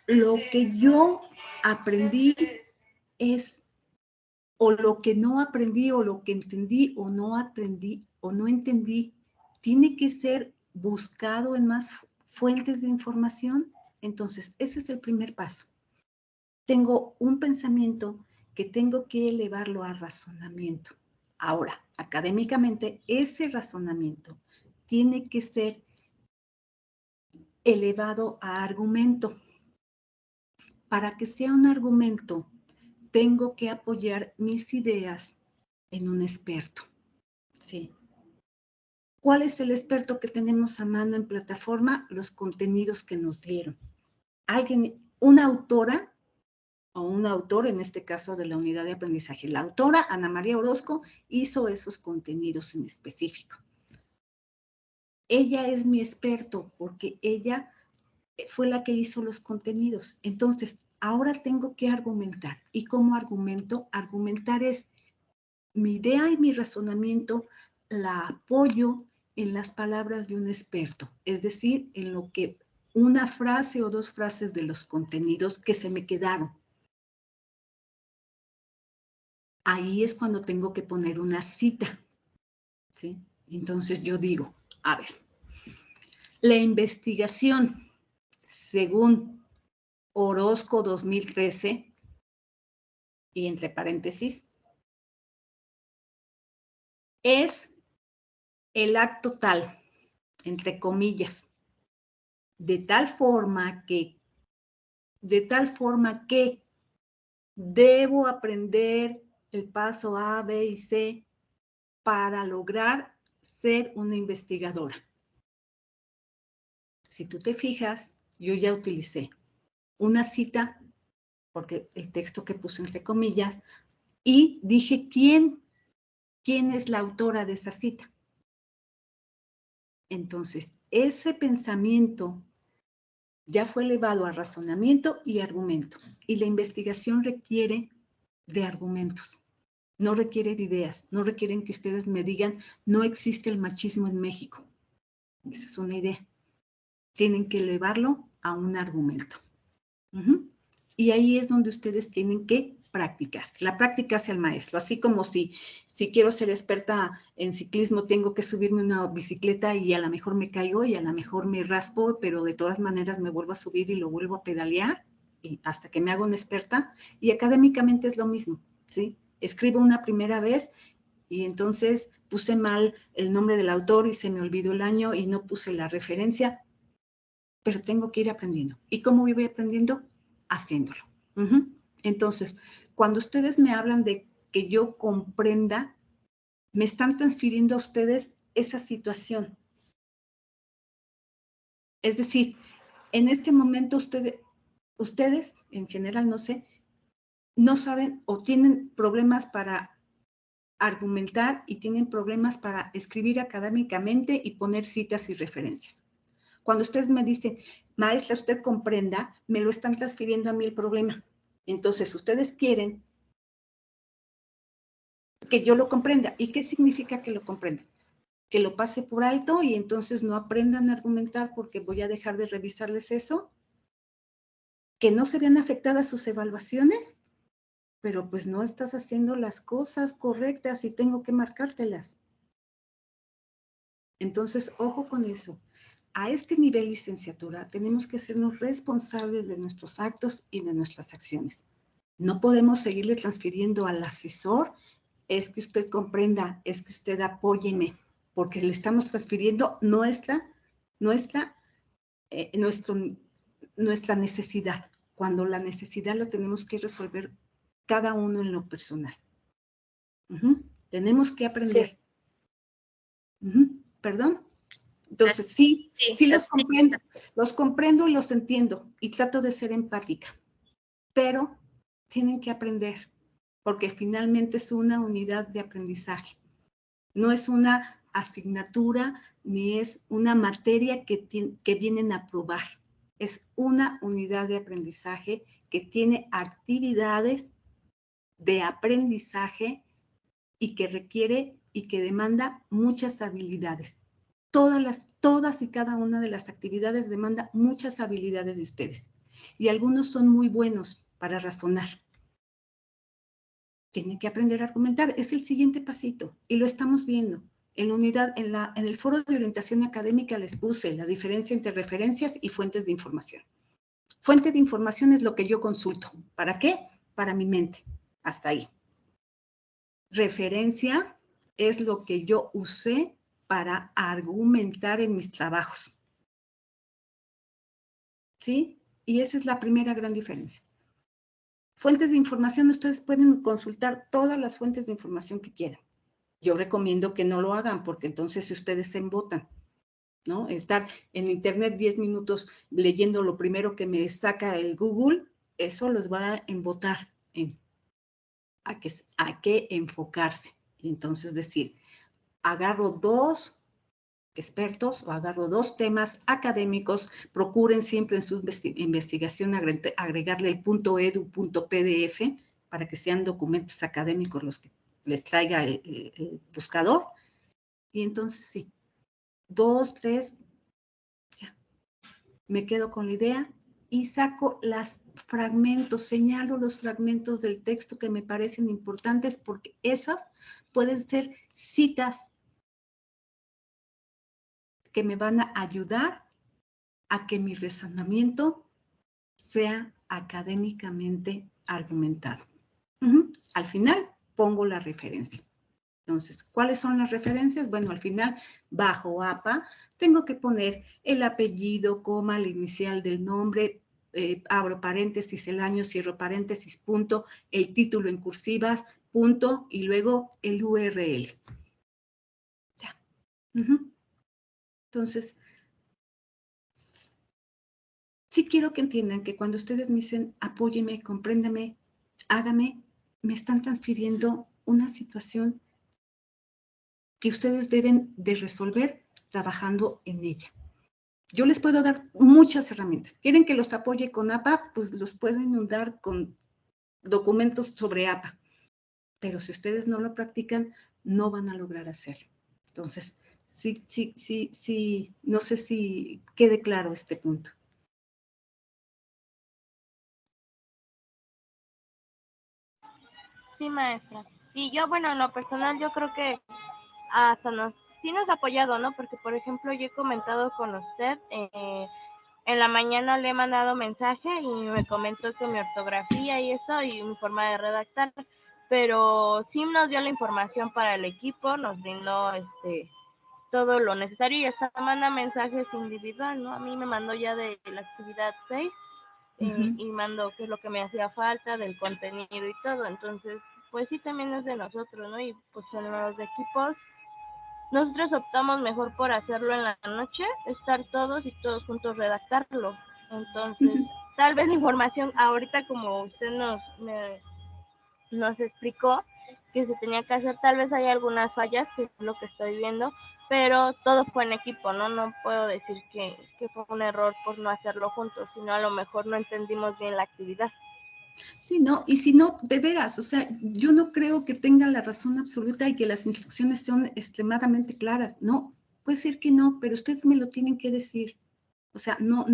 Lo que yo aprendí es, o lo que no aprendí, o lo que entendí, o no aprendí, o no entendí, tiene que ser buscado en más fuentes de información. Entonces, ese es el primer paso. Tengo un pensamiento que tengo que elevarlo a razonamiento. Ahora, académicamente, ese razonamiento tiene que ser elevado a argumento. Para que sea un argumento, tengo que apoyar mis ideas en un experto. ¿Sí? ¿Cuál es el experto que tenemos a mano en plataforma? Los contenidos que nos dieron. Una autora o un autor, en este caso de la unidad de aprendizaje. La autora, Ana María Orozco, hizo esos contenidos en específico. Ella es mi experto porque ella fue la que hizo los contenidos. Entonces, ahora tengo que argumentar. ¿Y cómo argumento? Argumentar es mi idea y mi razonamiento la apoyo en las palabras de un experto, es decir, en lo que una frase o dos frases de los contenidos que se me quedaron. Ahí es cuando tengo que poner una cita, ¿sí? Entonces yo digo, a ver, la investigación, según Orozco 2013, y entre paréntesis, es el acto tal, entre comillas, de tal forma que debo aprender el paso A, B y C para lograr ser una investigadora. Si tú te fijas, yo ya utilicé una cita, porque el texto que puse entre comillas, y dije quién es la autora de esa cita. Entonces, ese pensamiento ya fue elevado a razonamiento y argumento. Y la investigación requiere de argumentos, no requiere de ideas, no requieren que ustedes me digan, no existe el machismo en México. Esa es una idea. Tienen que elevarlo a un argumento. Y ahí es donde ustedes tienen que practicar. La práctica hace al maestro. Así como si quiero ser experta en ciclismo, tengo que subirme una bicicleta y a lo mejor me caigo y a lo mejor me raspo, pero de todas maneras me vuelvo a subir y lo vuelvo a pedalear y hasta que me hago una experta. Y académicamente es lo mismo, ¿sí? Escribo una primera vez y entonces puse mal el nombre del autor y se me olvidó el año y no puse la referencia, pero tengo que ir aprendiendo. ¿Y cómo voy aprendiendo? Haciéndolo. Entonces, cuando ustedes me hablan de que yo comprenda, me están transfiriendo a ustedes esa situación. Es decir, en este momento ustedes, en general, no sé, no saben o tienen problemas para argumentar y tienen problemas para escribir académicamente y poner citas y referencias. Cuando ustedes me dicen, maestra, usted comprenda, me lo están transfiriendo a mí el problema. Entonces, ustedes quieren que yo lo comprenda. ¿Y qué significa que lo comprenda? Que lo pase por alto y entonces no aprendan a argumentar porque voy a dejar de revisarles eso. Que no se vean afectadas sus evaluaciones, pero pues no estás haciendo las cosas correctas y tengo que marcártelas. Entonces, ojo con eso. A este nivel licenciatura tenemos que hacernos responsables de nuestros actos y de nuestras acciones. No podemos seguirle transfiriendo al asesor, es que usted comprenda, es que usted apóyeme, porque le estamos transfiriendo nuestra necesidad, cuando la necesidad la tenemos que resolver cada uno en lo personal. Tenemos que aprender. Sí. ¿Perdón? Entonces, sí los comprendo y los entiendo y trato de ser empática. pero tienen que aprender, porque finalmente es una unidad de aprendizaje. No es una asignatura ni es una materia que vienen a probar. Es una unidad de aprendizaje que tiene actividades de aprendizaje y que requiere y que demanda muchas habilidades. Todas y cada una de las actividades demanda muchas habilidades de ustedes. Y algunos son muy buenos para razonar. Tienen que aprender a argumentar. Es el siguiente pasito y lo estamos viendo. En la unidad, en el foro de orientación académica les puse la diferencia entre referencias y fuentes de información. Fuente de información es lo que yo consulto. ¿Para qué? Para mi mente. Hasta ahí. Referencia es lo que yo usé para argumentar en mis trabajos. ¿Sí? Y esa es la primera gran diferencia. Fuentes de información, ustedes pueden consultar todas las fuentes de información que quieran. Yo recomiendo que no lo hagan porque entonces ustedes se embotan, ¿no? Estar en internet 10 minutos leyendo lo primero que me saca el Google, eso los va a embotar a que enfocarse. Y entonces decir, agarro 2 expertos o agarro 2 temas académicos, procuren siempre en su investigación agregarle el .edu.pdf para que sean documentos académicos los que les traiga el buscador. Y entonces sí, 2, 3, ya, me quedo con la idea y saco los fragmentos, señalo los fragmentos del texto que me parecen importantes porque esas pueden ser citas que me van a ayudar a que mi razonamiento sea académicamente argumentado. Al final pongo la referencia. Entonces, ¿cuáles son las referencias? Bueno, al final, bajo APA, tengo que poner el apellido, coma, la inicial del nombre, abro paréntesis, el año, cierro paréntesis, punto, el título en cursivas, punto, y luego el URL. Ya. Entonces, sí quiero que entiendan que cuando ustedes me dicen apóyeme, compréndame, hágame, me están transfiriendo una situación que ustedes deben de resolver trabajando en ella. Yo les puedo dar muchas herramientas. ¿Quieren que los apoye con APA? Pues los puedo inundar con documentos sobre APA. Pero si ustedes no lo practican, no van a lograr hacerlo. Entonces, sí, no sé si quede claro este punto. Sí, maestra. Y yo, bueno, en lo personal, yo creo que hasta sí nos ha apoyado, ¿no? Porque, por ejemplo, yo he comentado con usted, en la mañana le he mandado mensaje y me comentó que mi ortografía y eso, y mi forma de redactar, pero sí nos dio la información para el equipo, nos brindó todo lo necesario y hasta manda mensajes individual, ¿no? A mí me mandó ya de la actividad 6 y mandó qué es lo que me hacía falta del contenido y todo, entonces pues sí también es de nosotros, ¿no? Y pues en los equipos nosotros optamos mejor por hacerlo en la noche, estar todos y todos juntos redactarlo, entonces tal vez la información ahorita como usted nos explicó que se tenía que hacer, tal vez hay algunas fallas, que es lo que estoy viendo, pero todo fue en equipo, ¿no? No puedo decir que fue un error por no hacerlo juntos, sino a lo mejor no entendimos bien la actividad. Sí, no, y si no, de veras, o sea, yo no creo que tenga la razón absoluta y que las instrucciones son extremadamente claras, no, puede ser que no, pero ustedes me lo tienen que decir. O sea, no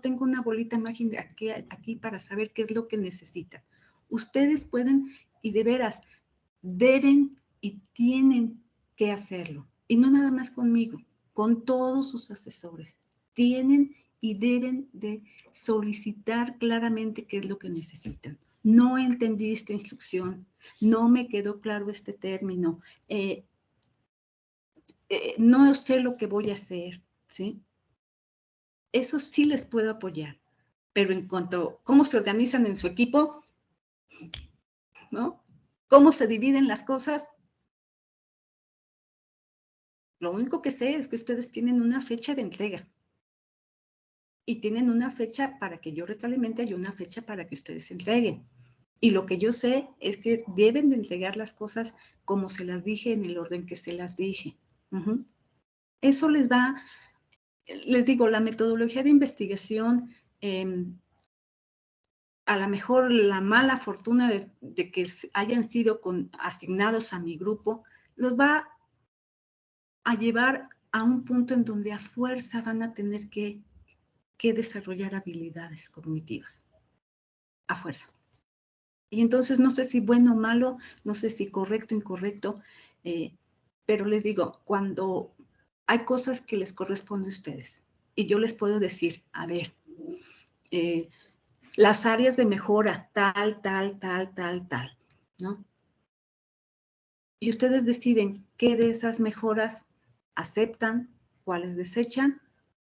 tengo una bolita mágica aquí para saber qué es lo que necesitan. Ustedes pueden y de veras deben y tienen que hacerlo. Y no nada más conmigo, con todos sus asesores. Tienen y deben de solicitar claramente qué es lo que necesitan. No entendí esta instrucción, no me quedó claro este término, no sé lo que voy a hacer, ¿sí? Eso sí les puedo apoyar, pero en cuanto a cómo se organizan en su equipo, ¿no? ¿Cómo se dividen las cosas? Lo único que sé es que ustedes tienen una fecha de entrega. y tienen una fecha para que yo retroalimente y una fecha para que ustedes entreguen. Y lo que yo sé es que deben de entregar las cosas como se las dije, en el orden que se las dije. Eso les va, les digo, la metodología de investigación, a lo mejor la mala fortuna de que hayan sido asignados a mi grupo, los va a llevar a un punto en donde a fuerza van a tener que desarrollar habilidades cognitivas, a fuerza. Y entonces no sé si bueno o malo, no sé si correcto o incorrecto, pero les digo, cuando hay cosas que les corresponden a ustedes y yo les puedo decir, a ver, las áreas de mejora, tal, ¿no? Y ustedes deciden qué de esas mejoras aceptan, cuáles desechan,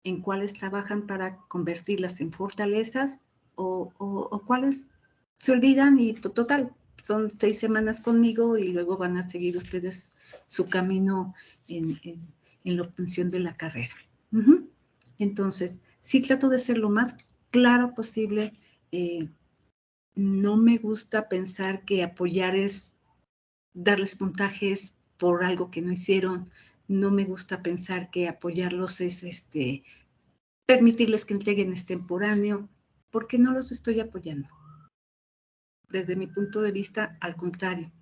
en cuáles trabajan para convertirlas en fortalezas o cuáles se olvidan y total, son 6 semanas conmigo y luego van a seguir ustedes su camino en la obtención de la carrera. Entonces, sí trato de ser lo más claro posible. No me gusta pensar que apoyar es darles puntajes por algo que no hicieron. No me gusta pensar que apoyarlos es permitirles que entreguen extemporáneo, porque no los estoy apoyando. Desde mi punto de vista, al contrario,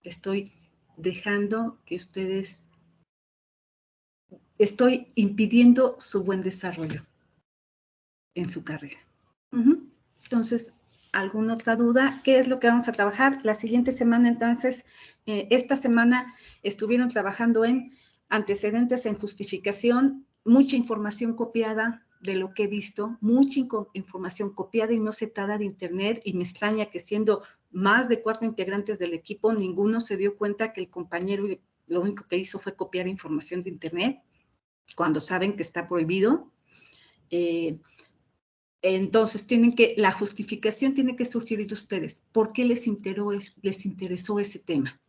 estoy dejando que ustedes, estoy impidiendo su buen desarrollo en su carrera. Entonces, ¿alguna otra duda? ¿Qué es lo que vamos a trabajar? La siguiente semana, entonces, esta semana estuvieron trabajando en antecedentes en justificación, mucha información copiada de lo que he visto, mucha información copiada y no citada de internet, y me extraña que siendo más de 4 integrantes del equipo, ninguno se dio cuenta que el compañero lo único que hizo fue copiar información de internet, cuando saben que está prohibido. Entonces, la justificación tiene que surgir de ustedes. ¿Por qué les interesó ese tema?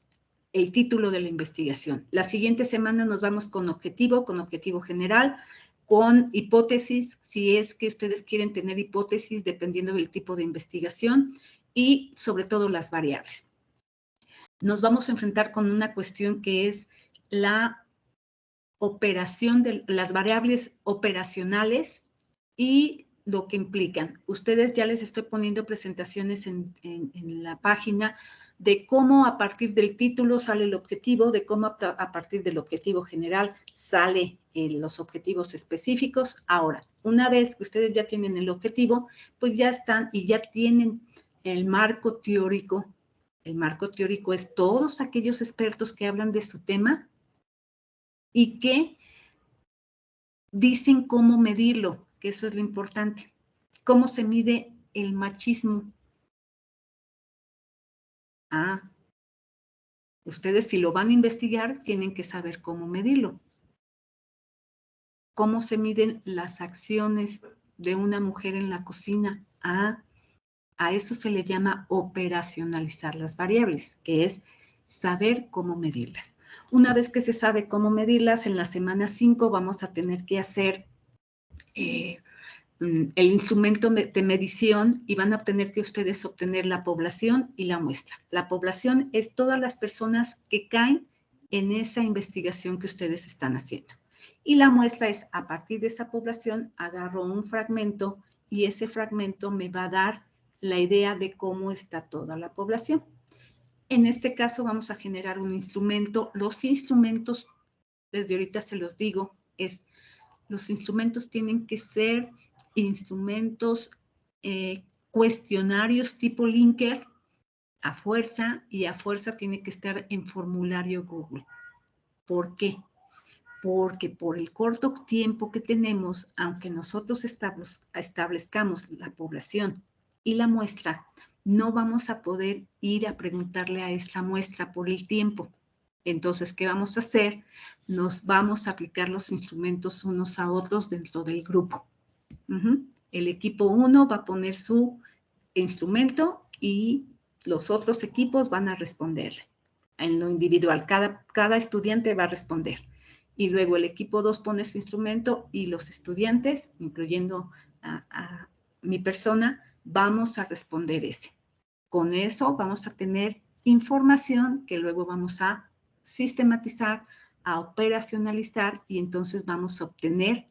El título de la investigación. La siguiente semana nos vamos con objetivo general, con hipótesis, si es que ustedes quieren tener hipótesis dependiendo del tipo de investigación, y sobre todo las variables. Nos vamos a enfrentar con una cuestión que es la operación de las variables operacionales y lo que implican. Ustedes ya les estoy poniendo presentaciones en la página de cómo a partir del título sale el objetivo, de cómo a partir del objetivo general sale los objetivos específicos. Ahora, una vez que ustedes ya tienen el objetivo, pues ya están y ya tienen el marco teórico. El marco teórico es todos aquellos expertos que hablan de su tema y que dicen cómo medirlo, que eso es lo importante. ¿Cómo se mide el machismo? Ustedes si lo van a investigar, tienen que saber cómo medirlo. ¿Cómo se miden las acciones de una mujer en la cocina? A eso se le llama operacionalizar las variables, que es saber cómo medirlas. Una vez que se sabe cómo medirlas, en la semana 5 vamos a tener que hacer el instrumento de medición y van a tener que ustedes obtener la población y la muestra. La población es todas las personas que caen en esa investigación que ustedes están haciendo. Y la muestra es, a partir de esa población, agarro un fragmento y ese fragmento me va a dar la idea de cómo está toda la población. En este caso vamos a generar un instrumento. Los instrumentos, desde ahorita se los digo, los instrumentos tienen que ser instrumentos cuestionarios tipo Linker a fuerza, y a fuerza tiene que estar en formulario Google. ¿Por qué? Porque por el corto tiempo que tenemos, aunque nosotros establezcamos la población y la muestra, no vamos a poder ir a preguntarle a esta muestra por el tiempo. Entonces, ¿qué vamos a hacer? Nos vamos a aplicar los instrumentos unos a otros dentro del grupo. El equipo 1 va a poner su instrumento y los otros equipos van a responderle. En lo individual, cada estudiante va a responder. Y luego el equipo 2 pone su instrumento y los estudiantes, incluyendo a mi persona, vamos a responder ese. Con eso vamos a tener información que luego vamos a sistematizar, a operacionalizar y entonces vamos a obtener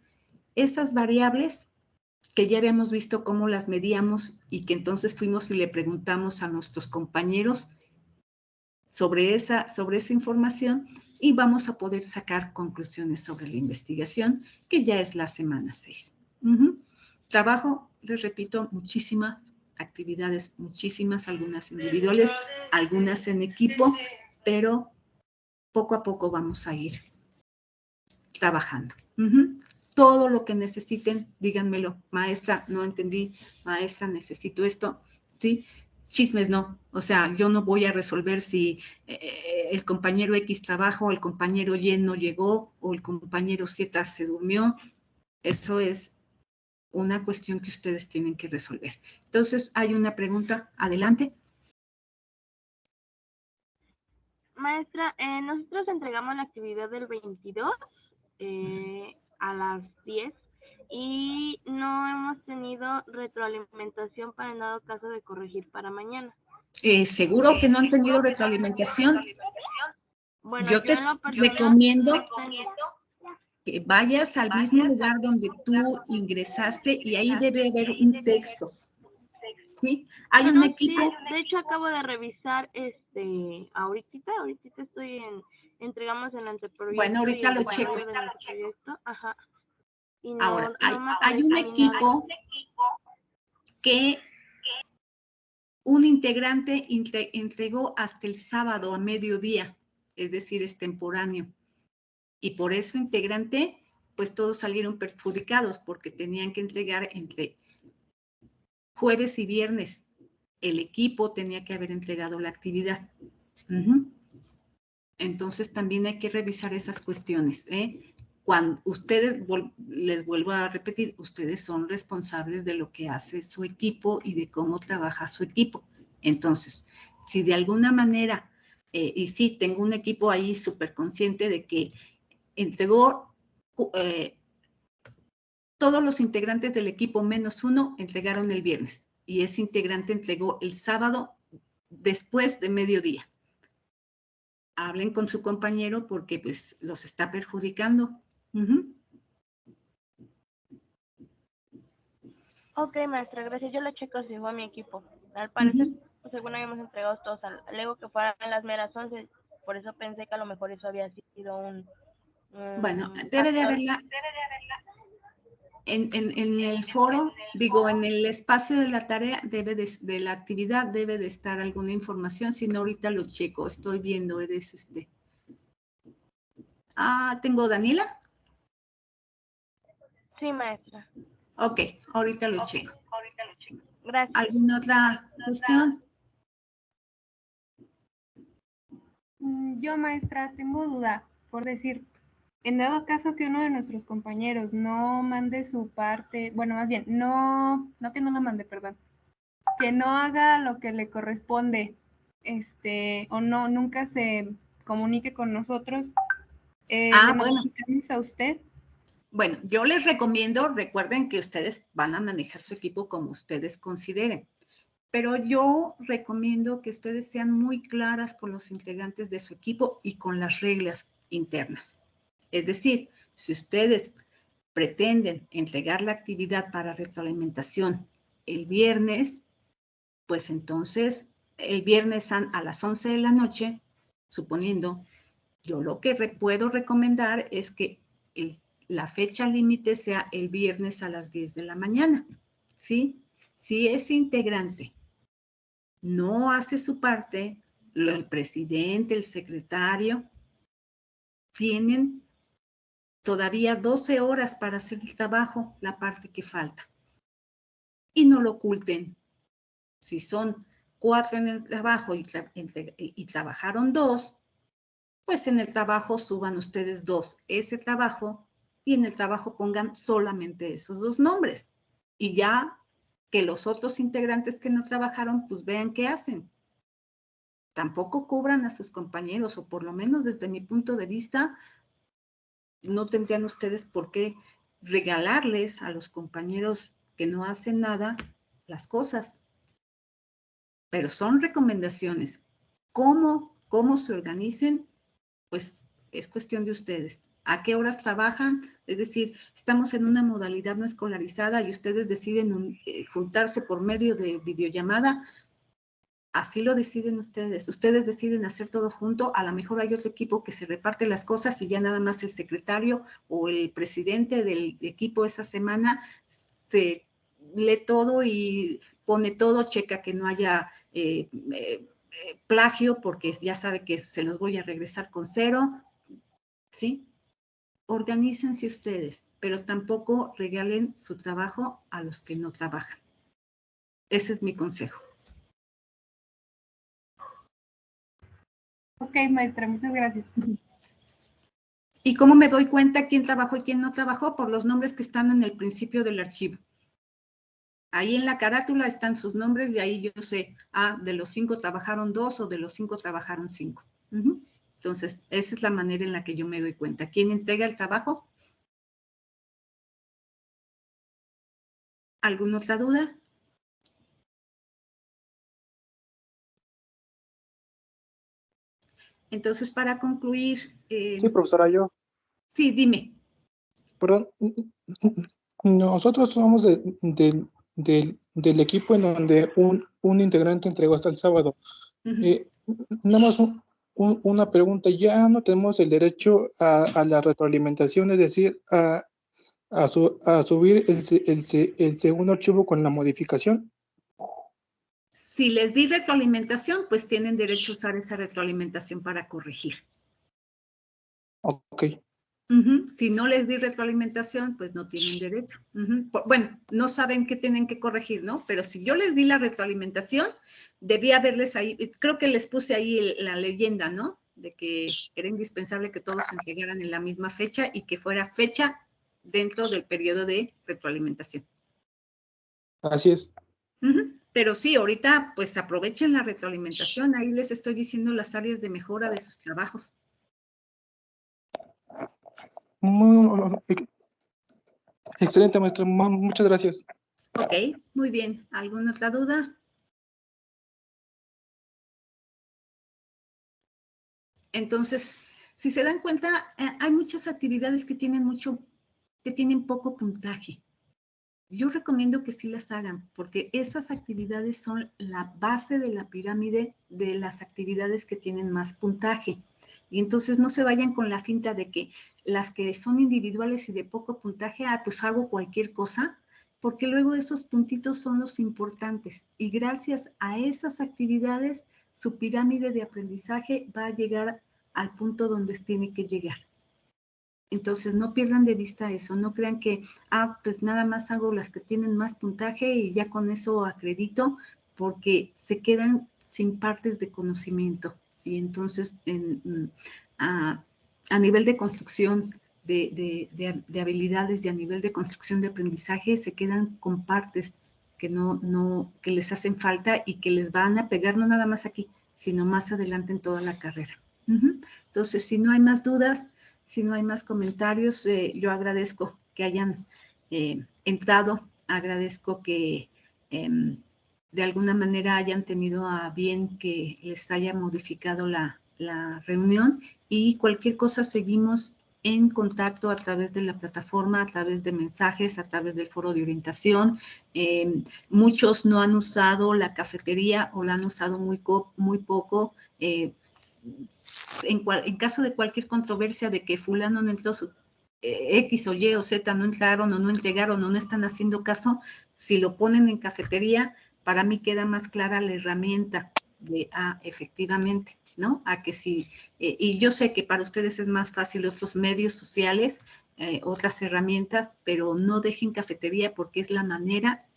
esas variables que ya habíamos visto cómo las medíamos y que entonces fuimos y le preguntamos a nuestros compañeros sobre esa información y vamos a poder sacar conclusiones sobre la investigación, que ya es la semana 6. Trabajo, les repito, muchísimas actividades, muchísimas, algunas individuales, algunas en equipo, pero poco a poco vamos a ir trabajando. Todo lo que necesiten, díganmelo. Maestra, no entendí. Maestra, necesito esto. ¿Sí? Chismes no. O sea, yo no voy a resolver si el compañero X trabajó, el compañero Y no llegó, o el compañero Z se durmió. Eso es una cuestión que ustedes tienen que resolver. Entonces, hay una pregunta. Adelante. Maestra, nosotros entregamos la actividad del 22 a las 10 y no hemos tenido retroalimentación para en dado caso de corregir para mañana. ¿Seguro que no han tenido retroalimentación? Bueno, yo te recomiendo que vayas al mismo lugar donde tú ingresaste y ahí debe haber un texto. ¿Sí? Hay un equipo. Sí, de hecho, acabo de revisar ahorita estoy entregamos el anteproyecto. Bueno, ahorita lo checo. Ajá. Y no, ahora, hay un equipo que un integrante entregó hasta el sábado a mediodía, es decir, es temporáneo. Y por eso integrante, pues todos salieron perjudicados porque tenían que entregar entre jueves y viernes. El equipo tenía que haber entregado la actividad. Entonces también hay que revisar esas cuestiones. Cuando ustedes, les vuelvo a repetir, ustedes son responsables de lo que hace su equipo y de cómo trabaja su equipo. Entonces, si de alguna manera, y sí, tengo un equipo ahí súper consciente de que entregó, todos los integrantes del equipo menos uno entregaron el viernes y ese integrante entregó el sábado después de mediodía. Hablen con su compañero porque pues los está perjudicando. Ok, maestra, gracias. Yo lo checo si fue a mi equipo. Al parecer, según habíamos entregado todos luego que fueran las meras 11, por eso pensé que a lo mejor eso había sido un bueno, debe de haberla en el foro, digo, en el espacio de la tarea, de la actividad, debe de estar alguna información, si no ahorita lo checo, estoy viendo, eres ¿tengo Daniela? Sí, maestra. Ok, ahorita lo checo. Gracias. ¿Alguna otra cuestión? Yo, maestra, tengo duda, por decir, en dado caso que uno de nuestros compañeros no mande su parte, bueno, más bien, no que no la mande, perdón, que no haga lo que le corresponde, o no, nunca se comunique con nosotros, ¿le notificamos a usted? Bueno, yo les recomiendo, recuerden que ustedes van a manejar su equipo como ustedes consideren, pero yo recomiendo que ustedes sean muy claras con los integrantes de su equipo y con las reglas internas. Es decir, si ustedes pretenden entregar la actividad para retroalimentación el viernes, pues entonces el viernes a las 11 de la noche, suponiendo, yo lo que puedo recomendar es que la fecha límite sea el viernes a las 10 de la mañana, ¿sí? Si ese integrante no hace su parte, el presidente, el secretario, tienen todavía 12 horas para hacer el trabajo, la parte que falta. Y no lo oculten. Si son 4 en el trabajo y trabajaron 2, pues en el trabajo suban ustedes 2 ese trabajo y en el trabajo pongan solamente esos 2 nombres. Y ya que los otros integrantes que no trabajaron, pues vean qué hacen. Tampoco cubran a sus compañeros, o por lo menos desde mi punto de vista, no tendrían ustedes por qué regalarles a los compañeros que no hacen nada las cosas. Pero son recomendaciones. ¿Cómo se organicen? Pues es cuestión de ustedes. ¿A qué horas trabajan? Es decir, estamos en una modalidad no escolarizada y ustedes deciden juntarse por medio de videollamada. Así lo deciden ustedes. Ustedes deciden hacer todo junto. A lo mejor hay otro equipo que se reparte las cosas y ya nada más el secretario o el presidente del equipo esa semana se lee todo y pone todo, checa que no haya plagio porque ya sabe que se los voy a regresar con 0, ¿sí? Organícense ustedes, pero tampoco regalen su trabajo a los que no trabajan. Ese es mi consejo. Ok, maestra, muchas gracias. ¿Y cómo me doy cuenta quién trabajó y quién no trabajó? Por los nombres que están en el principio del archivo. Ahí en la carátula están sus nombres y ahí yo sé, de los 5 trabajaron 2 o de los 5 trabajaron 5. Entonces, esa es la manera en la que yo me doy cuenta. ¿Quién entrega el trabajo? ¿Alguna otra duda? Entonces, para concluir... Sí, profesora, yo. Sí, dime. Perdón, nosotros somos del equipo en donde un integrante entregó hasta el sábado. Nada más una pregunta, ¿ya no tenemos el derecho a la retroalimentación, es decir, a subir el segundo archivo con la modificación? Si les di retroalimentación, pues tienen derecho a usar esa retroalimentación para corregir. Ok. Si no les di retroalimentación, pues no tienen derecho. Bueno, no saben qué tienen que corregir, ¿no? Pero si yo les di la retroalimentación, debía haberles ahí, creo que les puse ahí la leyenda, ¿no? De que era indispensable que todos se entregaran en la misma fecha y que fuera fecha dentro del periodo de retroalimentación. Así es. Pero sí, ahorita pues aprovechen la retroalimentación, ahí les estoy diciendo las áreas de mejora de sus trabajos. Excelente, maestra. Muchas gracias. Ok, muy bien. ¿Alguna otra duda? Entonces, si se dan cuenta, hay muchas actividades que tienen poco puntaje. Yo recomiendo que sí las hagan, porque esas actividades son la base de la pirámide de las actividades que tienen más puntaje. Y entonces no se vayan con la finta de que las que son individuales y de poco puntaje, pues hago cualquier cosa, porque luego esos puntitos son los importantes. Y gracias a esas actividades, su pirámide de aprendizaje va a llegar al punto donde tiene que llegar. Entonces, no pierdan de vista eso, no crean que, pues nada más hago las que tienen más puntaje y ya con eso acredito, porque se quedan sin partes de conocimiento. Y entonces, a nivel de construcción de habilidades y a nivel de construcción de aprendizaje, se quedan con partes que les hacen falta y que les van a pegar no nada más aquí, sino más adelante en toda la carrera. Entonces, si no hay más dudas, si no hay más comentarios, yo agradezco que hayan entrado, agradezco que de alguna manera hayan tenido a bien que les haya modificado la reunión y cualquier cosa seguimos en contacto a través de la plataforma, a través de mensajes, a través del foro de orientación. Muchos no han usado la cafetería o la han usado muy poco. En caso de cualquier controversia de que fulano no entró, X o Y o Z no entraron o no entregaron o no están haciendo caso, si lo ponen en cafetería, para mí queda más clara la herramienta de, efectivamente, ¿no? A que sí, y yo sé que para ustedes es más fácil otros medios sociales, otras herramientas, pero no dejen cafetería porque es la manera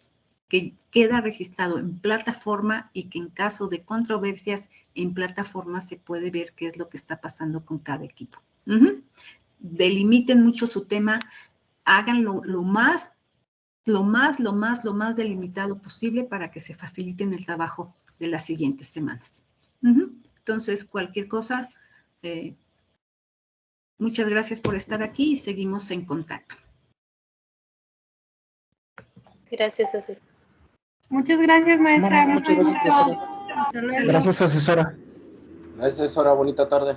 que queda registrado en plataforma y que en caso de controversias en plataforma se puede ver qué es lo que está pasando con cada equipo. Delimiten mucho su tema, háganlo lo más delimitado posible para que se faciliten el trabajo de las siguientes semanas. Entonces, cualquier cosa, muchas gracias por estar aquí y seguimos en contacto. Ok, Gracias, asesora. Muchas gracias, maestra. Muchas gracias, profesora. Hasta luego. Gracias, asesora. Gracias, asesora. Bonita tarde.